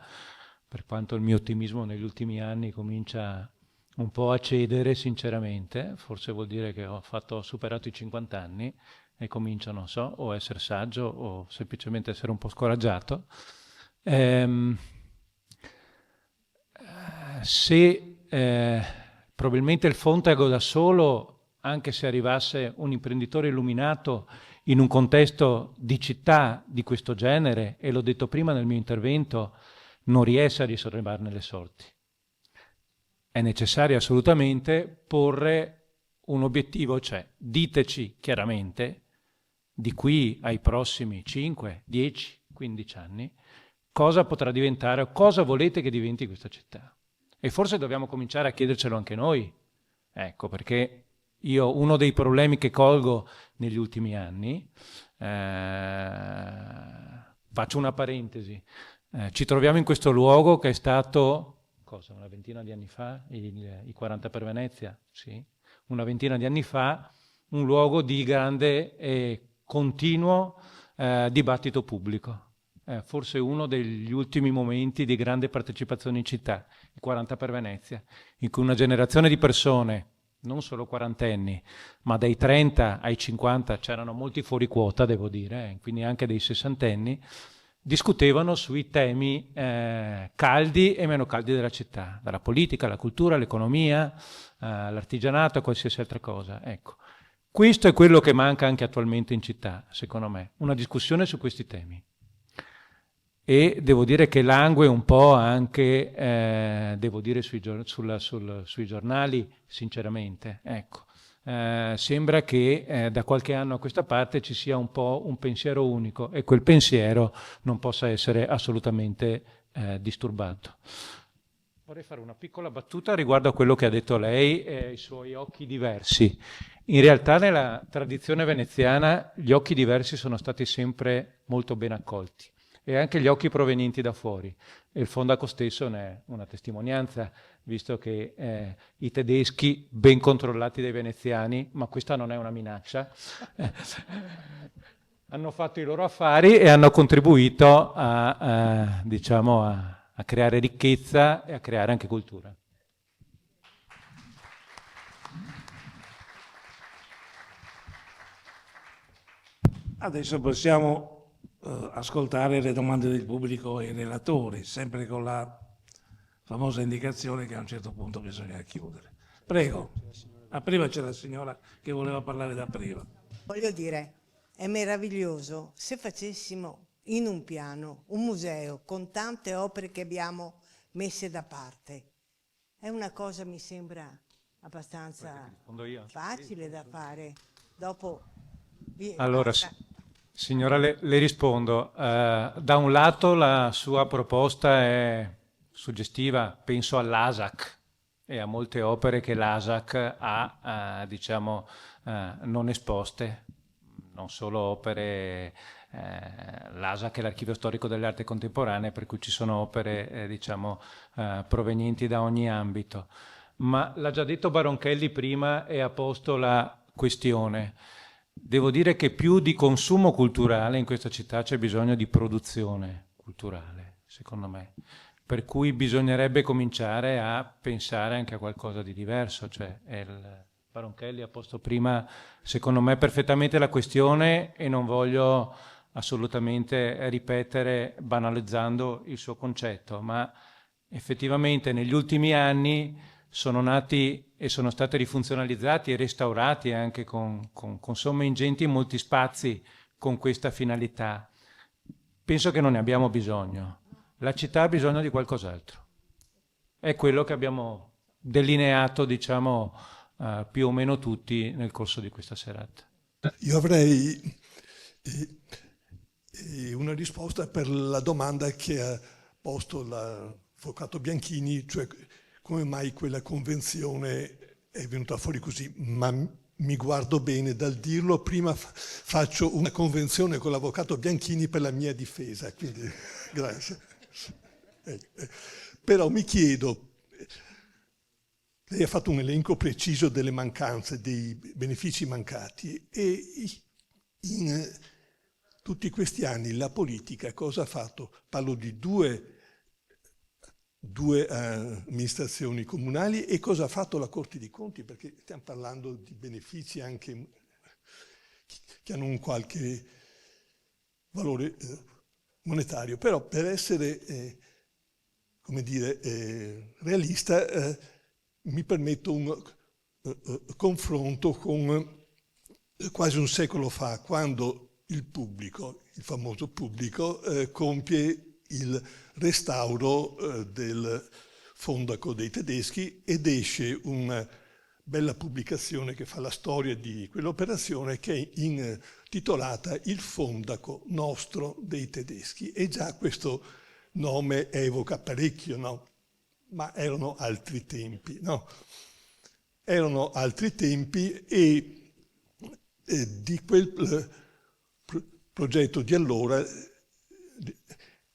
per quanto il mio ottimismo negli ultimi anni comincia un po' a cedere, sinceramente, forse vuol dire che ho superato i 50 anni e comincio, non so, o a essere saggio o semplicemente essere un po' scoraggiato. Probabilmente il Fontego da solo, anche se arrivasse un imprenditore illuminato in un contesto di città di questo genere, e l'ho detto prima nel mio intervento, non riesce a risollevarne le sorti. è necessario assolutamente porre un obiettivo, cioè diteci chiaramente di qui ai prossimi 5, 10, 15 anni cosa potrà diventare o cosa volete che diventi questa città. E forse dobbiamo cominciare a chiedercelo anche noi. Ecco, perché io uno dei problemi che colgo negli ultimi anni, faccio una parentesi, ci troviamo in questo luogo che è stato, una ventina di anni fa, i 40 per Venezia, sì, una ventina di anni fa, un luogo di grande e continuo dibattito pubblico. Forse uno degli ultimi momenti di grande partecipazione in città, i 40 per Venezia, in cui una generazione di persone, non solo quarantenni, ma dai 30 ai 50, c'erano molti fuori quota, devo dire, quindi anche dei sessantenni, discutevano sui temi caldi e meno caldi della città, dalla politica, alla cultura, all'economia, all'artigianato, a qualsiasi altra cosa. Ecco, questo è quello che manca anche attualmente in città, secondo me, una discussione su questi temi. E devo dire che langue un po' anche, devo dire, sui giornali, sinceramente. Ecco. Sembra che da qualche anno a questa parte ci sia un po' un pensiero unico e quel pensiero non possa essere assolutamente disturbato. Vorrei fare una piccola battuta riguardo a quello che ha detto lei e ai suoi occhi diversi. In realtà nella tradizione veneziana gli occhi diversi sono stati sempre molto ben accolti, e anche gli occhi provenienti da fuori. E il Fondaco stesso ne è una testimonianza, visto che i tedeschi, ben controllati dai veneziani, ma questa non è una minaccia, hanno fatto i loro affari e hanno contribuito a creare ricchezza e a creare anche cultura. Adesso possiamo ascoltare le domande del pubblico e i relatori, sempre con la famosa indicazione che a un certo punto bisogna chiudere. Prego. Prima c'era la signora che voleva parlare da prima. Voglio dire, è meraviglioso se facessimo in un piano un museo con tante opere che abbiamo messe da parte. È una cosa, mi sembra, abbastanza facile da fare. Dopo... Allora, signora, le rispondo. Da un lato la sua proposta è suggestiva, penso all'ASAC e a molte opere che l'ASAC ha, non esposte, non solo opere, l'ASAC è l'Archivio Storico delle Arti Contemporanee, per cui ci sono opere, provenienti da ogni ambito. Ma l'ha già detto Baronchelli prima e ha posto la questione. Devo dire che più di consumo culturale in questa città c'è bisogno di produzione culturale, secondo me. Per cui bisognerebbe cominciare a pensare anche a qualcosa di diverso. Cioè, Baronchelli ha posto prima, secondo me, perfettamente la questione e non voglio assolutamente ripetere banalizzando il suo concetto, ma effettivamente negli ultimi anni sono nati e sono stati rifunzionalizzati e restaurati anche con somme ingenti molti spazi con questa finalità. Penso che non ne abbiamo bisogno. La città ha bisogno di qualcos'altro. È quello che abbiamo delineato, più o meno tutti nel corso di questa serata. Io avrei una risposta per la domanda che ha posto l'avvocato Bianchini, cioè come mai quella convenzione è venuta fuori così, ma mi guardo bene dal dirlo, prima faccio una convenzione con l'avvocato Bianchini per la mia difesa, quindi grazie. Però mi chiedo, lei ha fatto un elenco preciso delle mancanze, dei benefici mancati, e in tutti questi anni la politica cosa ha fatto? Parlo di due amministrazioni comunali, e cosa ha fatto la Corte dei Conti, perché stiamo parlando di benefici anche che hanno un qualche valore monetario. Però per essere realista mi permetto un confronto con quasi un secolo fa, quando il pubblico, il famoso pubblico, compie il restauro del Fondaco dei tedeschi, ed esce una bella pubblicazione che fa la storia di quell'operazione, che è intitolata Il Fondaco nostro dei tedeschi. E già questo nome evoca parecchio, no? Ma erano altri tempi, no? Erano altri tempi, e di quel progetto di allora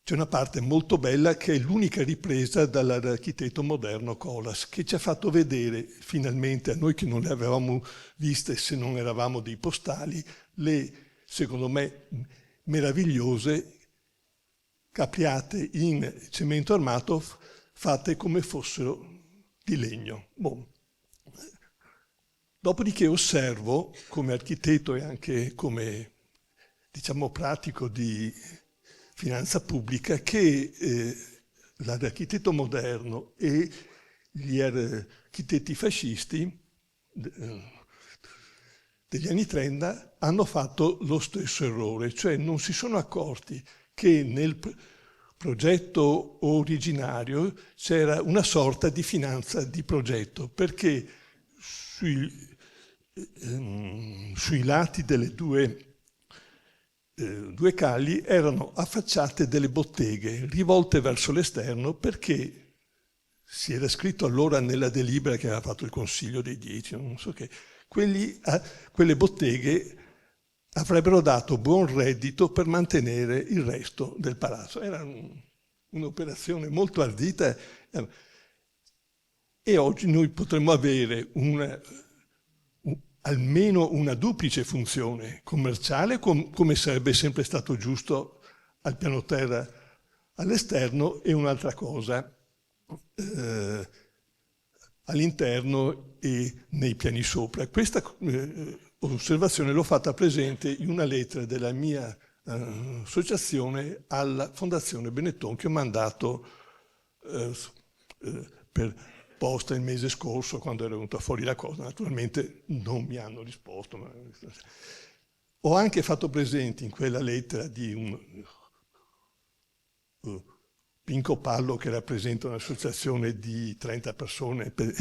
c'è una parte molto bella che è l'unica ripresa dall'architetto moderno Colas, che ci ha fatto vedere finalmente, a noi che non le avevamo viste se non eravamo dei postali, le, secondo me, meravigliose capriate in cemento armato fatte come fossero di legno. Bon. Dopodiché osservo, come architetto e anche come, diciamo, pratico di finanza pubblica, che l'architetto moderno e gli architetti fascisti degli anni 30 hanno fatto lo stesso errore, cioè non si sono accorti che nel progetto originario c'era una sorta di finanza di progetto, perché sui lati delle due cali erano affacciate delle botteghe rivolte verso l'esterno, perché si era scritto allora nella delibera che aveva fatto il Consiglio dei 10, non so che, quelle botteghe avrebbero dato buon reddito per mantenere il resto del palazzo. Era un'operazione molto ardita, e oggi noi potremmo avere almeno una duplice funzione commerciale, come sarebbe sempre stato giusto al piano terra all'esterno, e un'altra cosa all'interno e nei piani sopra. Questa osservazione l'ho fatta presente in una lettera della mia associazione alla Fondazione Benetton, che ho mandato per posta il mese scorso, quando era venuta fuori la cosa. Naturalmente non mi hanno risposto. Ma ho anche fatto presente in quella lettera di un Pinco Pallo, che rappresenta un'associazione di 30 persone, per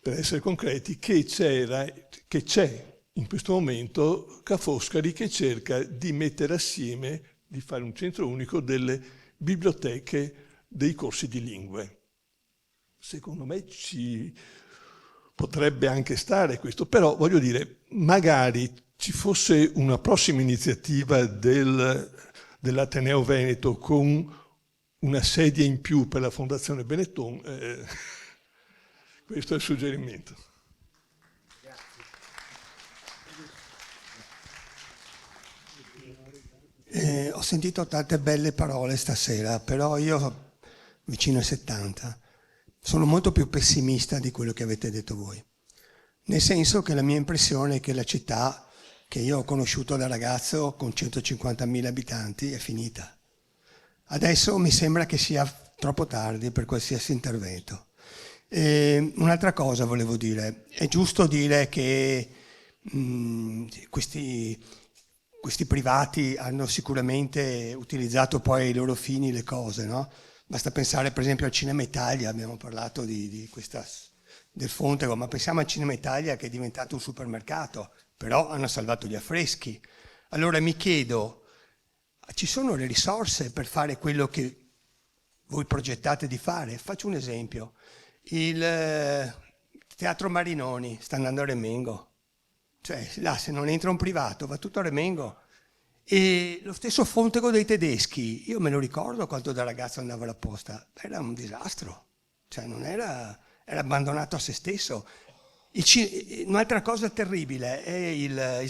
essere concreti, che c'è in questo momento Ca' Foscari, che cerca di mettere assieme, di fare un centro unico delle biblioteche dei corsi di lingue. Secondo me ci potrebbe anche stare questo, però voglio dire, magari ci fosse una prossima iniziativa dell'Ateneo Veneto con una sedia in più per la Fondazione Benetton, questo è il suggerimento. Ho sentito tante belle parole stasera, però io, vicino ai 70, sono molto più pessimista di quello che avete detto voi. Nel senso che la mia impressione è che la città che io ho conosciuto da ragazzo, con 150.000 abitanti, è finita. Adesso mi sembra che sia troppo tardi per qualsiasi intervento. Un'altra cosa volevo dire. È giusto dire che questi privati hanno sicuramente utilizzato poi ai loro fini le cose, no? Basta pensare per esempio al Cinema Italia, abbiamo parlato del Fontego, ma pensiamo al Cinema Italia, che è diventato un supermercato, però hanno salvato gli affreschi. Allora mi chiedo, ci sono le risorse per fare quello che voi progettate di fare? Faccio un esempio. Il Teatro Marinoni sta andando a Remengo, cioè là se non entra un privato va tutto a Remengo. E lo stesso Fontego dei tedeschi, io me lo ricordo quando da ragazzo andavo alla posta, era un disastro, cioè non era abbandonato a se stesso. Un'altra cosa terribile è il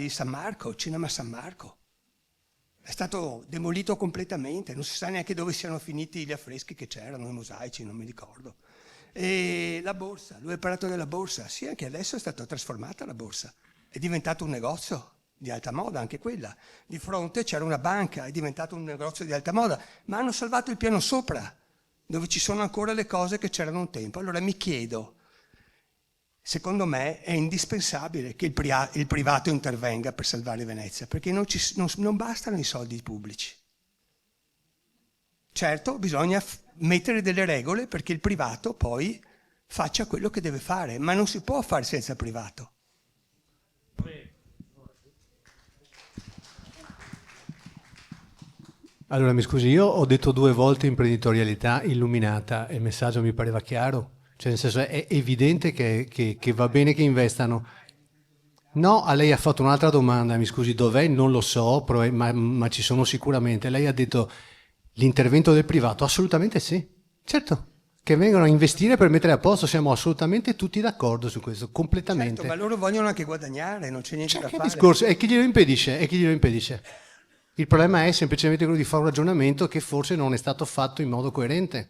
San Marco, il Cinema San Marco. È stato demolito completamente, non si sa neanche dove siano finiti gli affreschi che c'erano, i mosaici, non mi ricordo. E la borsa, lui ha parlato della borsa, sì, anche adesso è stata trasformata la borsa, è diventato un negozio di alta moda anche quella. Di fronte c'era una banca, è diventato un negozio di alta moda, ma hanno salvato il piano sopra, dove ci sono ancora le cose che c'erano un tempo. Allora mi chiedo, secondo me è indispensabile che il privato intervenga per salvare Venezia, perché non bastano i soldi pubblici. Certo, bisogna mettere delle regole perché il privato poi faccia quello che deve fare, ma non si può fare senza privato. Allora, mi scusi, io ho detto 2 volte imprenditorialità illuminata e il messaggio mi pareva chiaro. Cioè, nel senso, è evidente che va bene che investano. No, a lei ha fatto un'altra domanda, mi scusi, dov'è? Non lo so, ma ci sono sicuramente. Lei ha detto l'intervento del privato, assolutamente sì. Certo, che vengono a investire per mettere a posto, siamo assolutamente tutti d'accordo su questo, completamente. Certo, ma loro vogliono anche guadagnare, non c'è niente da Che fare. discorso? E chi glielo impedisce? E chi glielo impedisce? Il problema è semplicemente quello di fare un ragionamento che forse non è stato fatto in modo coerente.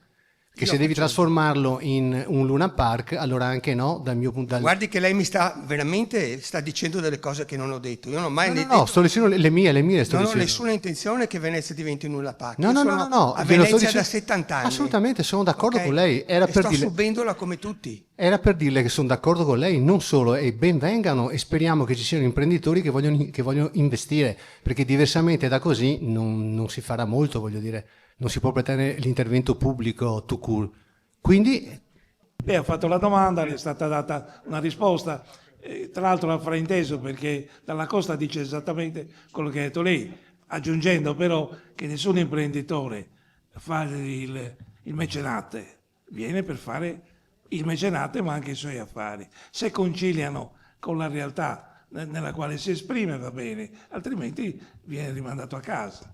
Che se devi trasformarlo in un Luna Park, allora anche no, dal mio punto di vista. Guardi che lei mi sta veramente dicendo delle cose che non ho detto. Io non ho mai detto. No, sto dicendo le mie sto non dicendo. ho nessuna intenzione che Venezia diventi un Luna Park. No, A ve lo sto Venezia dicendo. da 70 anni. Assolutamente, sono d'accordo Ok? con lei. Sto subendola come tutti. Era per dirle che sono d'accordo con lei, non solo, e ben vengano, e speriamo che ci siano imprenditori che vogliono investire, perché diversamente da così non si farà molto, voglio dire, non si può pretendere l'intervento pubblico tout court. Quindi Lei ha fatto la domanda, le è stata data una risposta, tra l'altro l'ha frainteso perché Dalla Costa dice esattamente quello che ha detto lei, aggiungendo però che nessun imprenditore fa il mecenate, viene per fare il mecenate ma anche i suoi affari. Se conciliano con la realtà nella quale si esprime va bene, altrimenti viene rimandato a casa.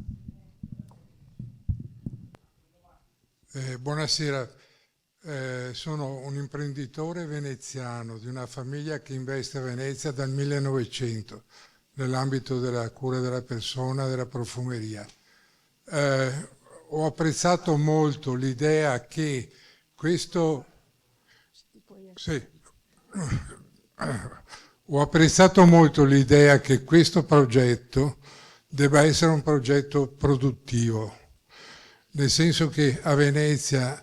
Buonasera. Sono un imprenditore veneziano di una famiglia che investe a Venezia dal 1900 nell'ambito della cura della persona, della profumeria. Ho apprezzato molto l'idea che questo progetto debba essere un progetto produttivo, nel senso che a Venezia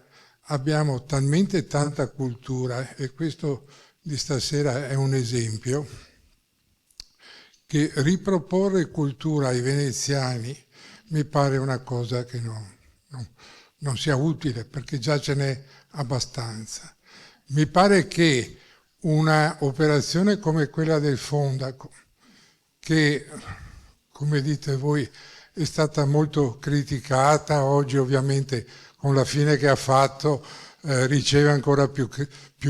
abbiamo talmente tanta cultura, e questo di stasera è un esempio, che riproporre cultura ai veneziani mi pare una cosa che non sia utile, perché già ce n'è abbastanza. Mi pare che una operazione come quella del Fondaco, che, come dite voi, è stata molto criticata, oggi ovviamente con la fine che ha fatto riceve ancora più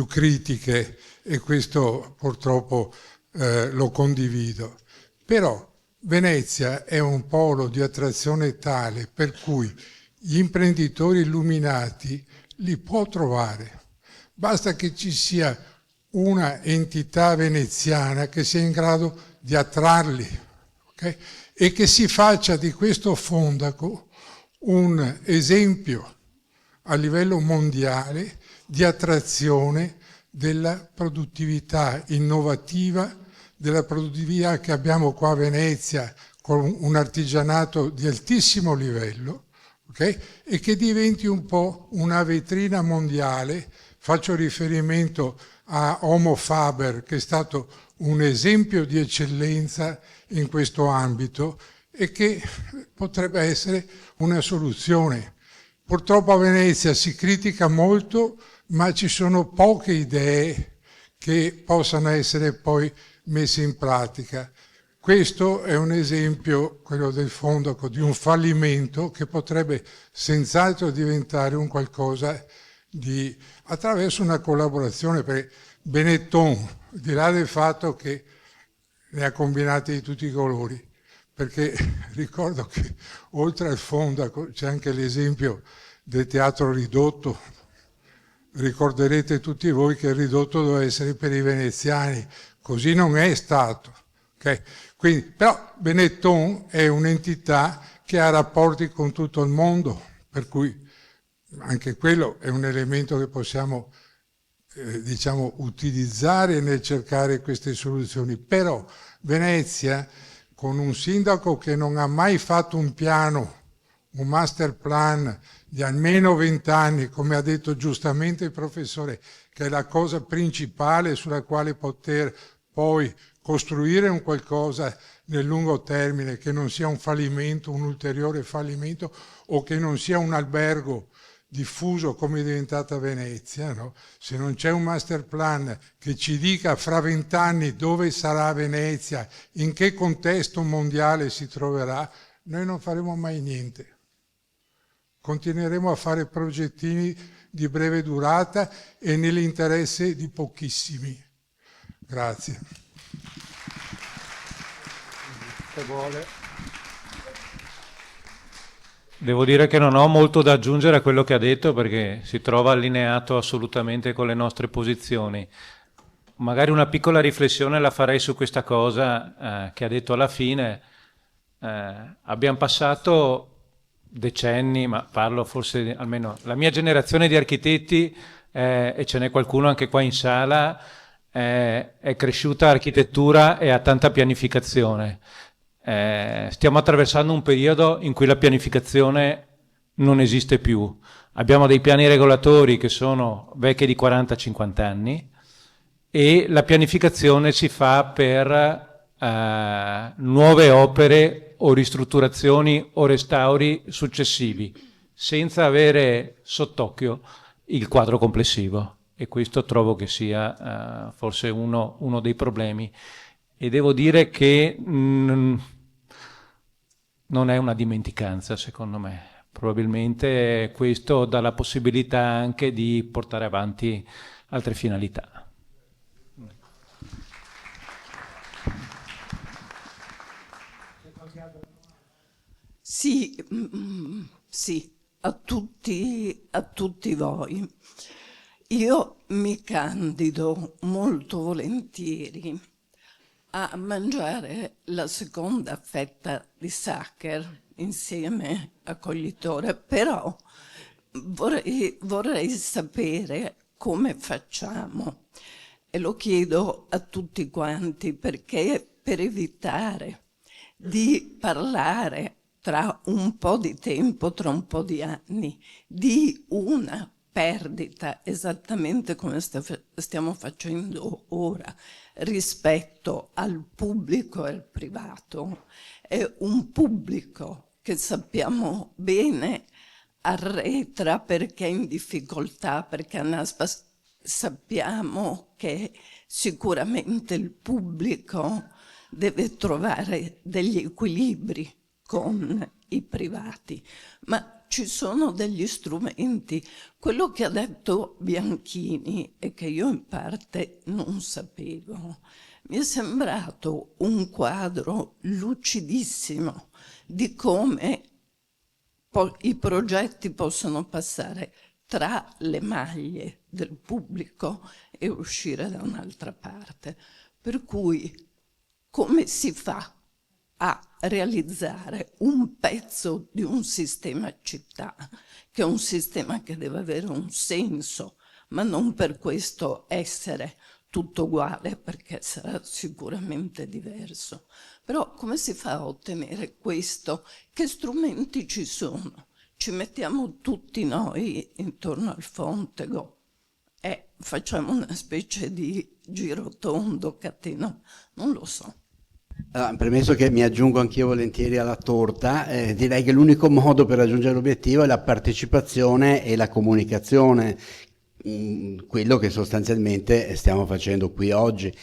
critiche, e questo purtroppo lo condivido. Però Venezia è un polo di attrazione tale per cui gli imprenditori illuminati li può trovare. Basta che ci sia una entità veneziana che sia in grado di attrarli, okay? E che si faccia di questo Fondaco un esempio a livello mondiale di attrazione della produttività innovativa, della produttività che abbiamo qua a Venezia con un artigianato di altissimo livello, okay? E che diventi un po' una vetrina mondiale. Faccio riferimento a Homo Faber, che è stato un esempio di eccellenza in questo ambito e che potrebbe essere una soluzione. Purtroppo a Venezia si critica molto, ma ci sono poche idee che possano essere poi messe in pratica. Questo è un esempio, quello del Fondaco, di un fallimento che potrebbe senz'altro diventare un qualcosa di, attraverso una collaborazione, perché Benetton, al di là del fatto che ne ha combinati di tutti i colori, perché ricordo che oltre al Fondaco c'è anche l'esempio del teatro ridotto. Ricorderete tutti voi che il ridotto doveva essere per i veneziani, così non è stato. Okay? Quindi, però Benetton è un'entità che ha rapporti con tutto il mondo, per cui anche quello è un elemento che possiamo utilizzare nel cercare queste soluzioni. Però Venezia, con un sindaco che non ha mai fatto un piano, un master plan di almeno 20 anni, come ha detto giustamente il professore, che è la cosa principale sulla quale poter poi costruire un qualcosa nel lungo termine, che non sia un fallimento, un ulteriore fallimento, o che non sia un albergo diffuso come è diventata Venezia, no? Se non c'è un master plan che ci dica fra 20 anni dove sarà Venezia, in che contesto mondiale si troverà, noi non faremo mai niente. Continueremo a fare progettini di breve durata e nell'interesse di pochissimi. Grazie. Devo dire che non ho molto da aggiungere a quello che ha detto, perché si trova allineato assolutamente con le nostre posizioni. Magari una piccola riflessione la farei su questa cosa che ha detto alla fine. Abbiamo passato decenni, ma parlo forse almeno la mia generazione di architetti, e ce n'è qualcuno anche qua in sala, è cresciuta architettura e ha tanta pianificazione. Stiamo attraversando un periodo in cui la pianificazione non esiste più. Abbiamo dei piani regolatori che sono vecchi di 40-50 anni e la pianificazione si fa per nuove opere o ristrutturazioni o restauri successivi, senza avere sott'occhio il quadro complessivo, e questo trovo che sia forse uno dei problemi. E devo dire che non è una dimenticanza, secondo me. Probabilmente questo dà la possibilità anche di portare avanti altre finalità. Sì, sì, a tutti voi. Io mi candido molto volentieri a mangiare la seconda fetta di Sacher insieme a Coglitore, però vorrei sapere come facciamo, e lo chiedo a tutti quanti, perché per evitare di parlare tra un po' di tempo, tra un po' di anni, di una perdita, esattamente come stiamo facendo ora, rispetto al pubblico e al privato. È un pubblico che sappiamo bene arretra perché è in difficoltà, perché a NASPA sappiamo che sicuramente il pubblico deve trovare degli equilibri con i privati, ma ci sono degli strumenti. Quello che ha detto Bianchini e che io in parte non sapevo, mi è sembrato un quadro lucidissimo di come i progetti possono passare tra le maglie del pubblico e uscire da un'altra parte. Per cui come si fa a realizzare un pezzo di un sistema città, che è un sistema che deve avere un senso, ma non per questo essere tutto uguale, perché sarà sicuramente diverso. Però come si fa a ottenere questo? Che strumenti ci sono? Ci mettiamo tutti noi intorno al Fontego e facciamo una specie di girotondo, catena, non lo so. Allora, premesso che mi aggiungo anch'io volentieri alla torta, direi che l'unico modo per raggiungere l'obiettivo è la partecipazione e la comunicazione, quello che sostanzialmente stiamo facendo qui oggi.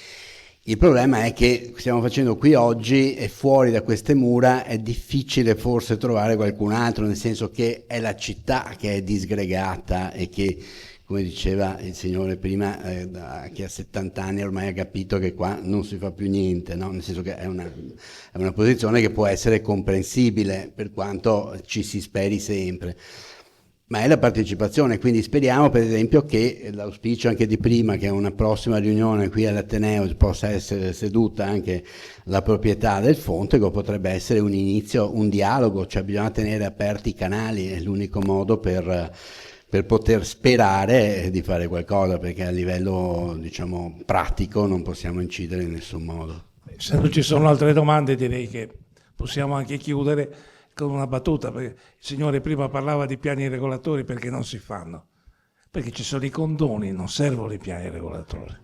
Il problema è che stiamo facendo qui oggi e fuori da queste mura è difficile forse trovare qualcun altro, nel senso che è la città che è disgregata e che, come diceva il signore prima, che a 70 anni ormai ha capito che qua non si fa più niente, no? Nel senso che è una posizione che può essere comprensibile per quanto ci si speri sempre, ma è la partecipazione. Quindi speriamo per esempio che l'auspicio anche di prima, che una prossima riunione qui all'Ateneo possa essere seduta anche la proprietà del Fontego, potrebbe essere un inizio, un dialogo, cioè bisogna tenere aperti i canali, è l'unico modo per poter sperare di fare qualcosa, perché a livello, diciamo, pratico non possiamo incidere in nessun modo. Se non ci sono altre domande direi che possiamo anche chiudere con una battuta, perché il signore prima parlava di piani regolatori, perché non si fanno? Perché ci sono i condoni, non servono i piani regolatori.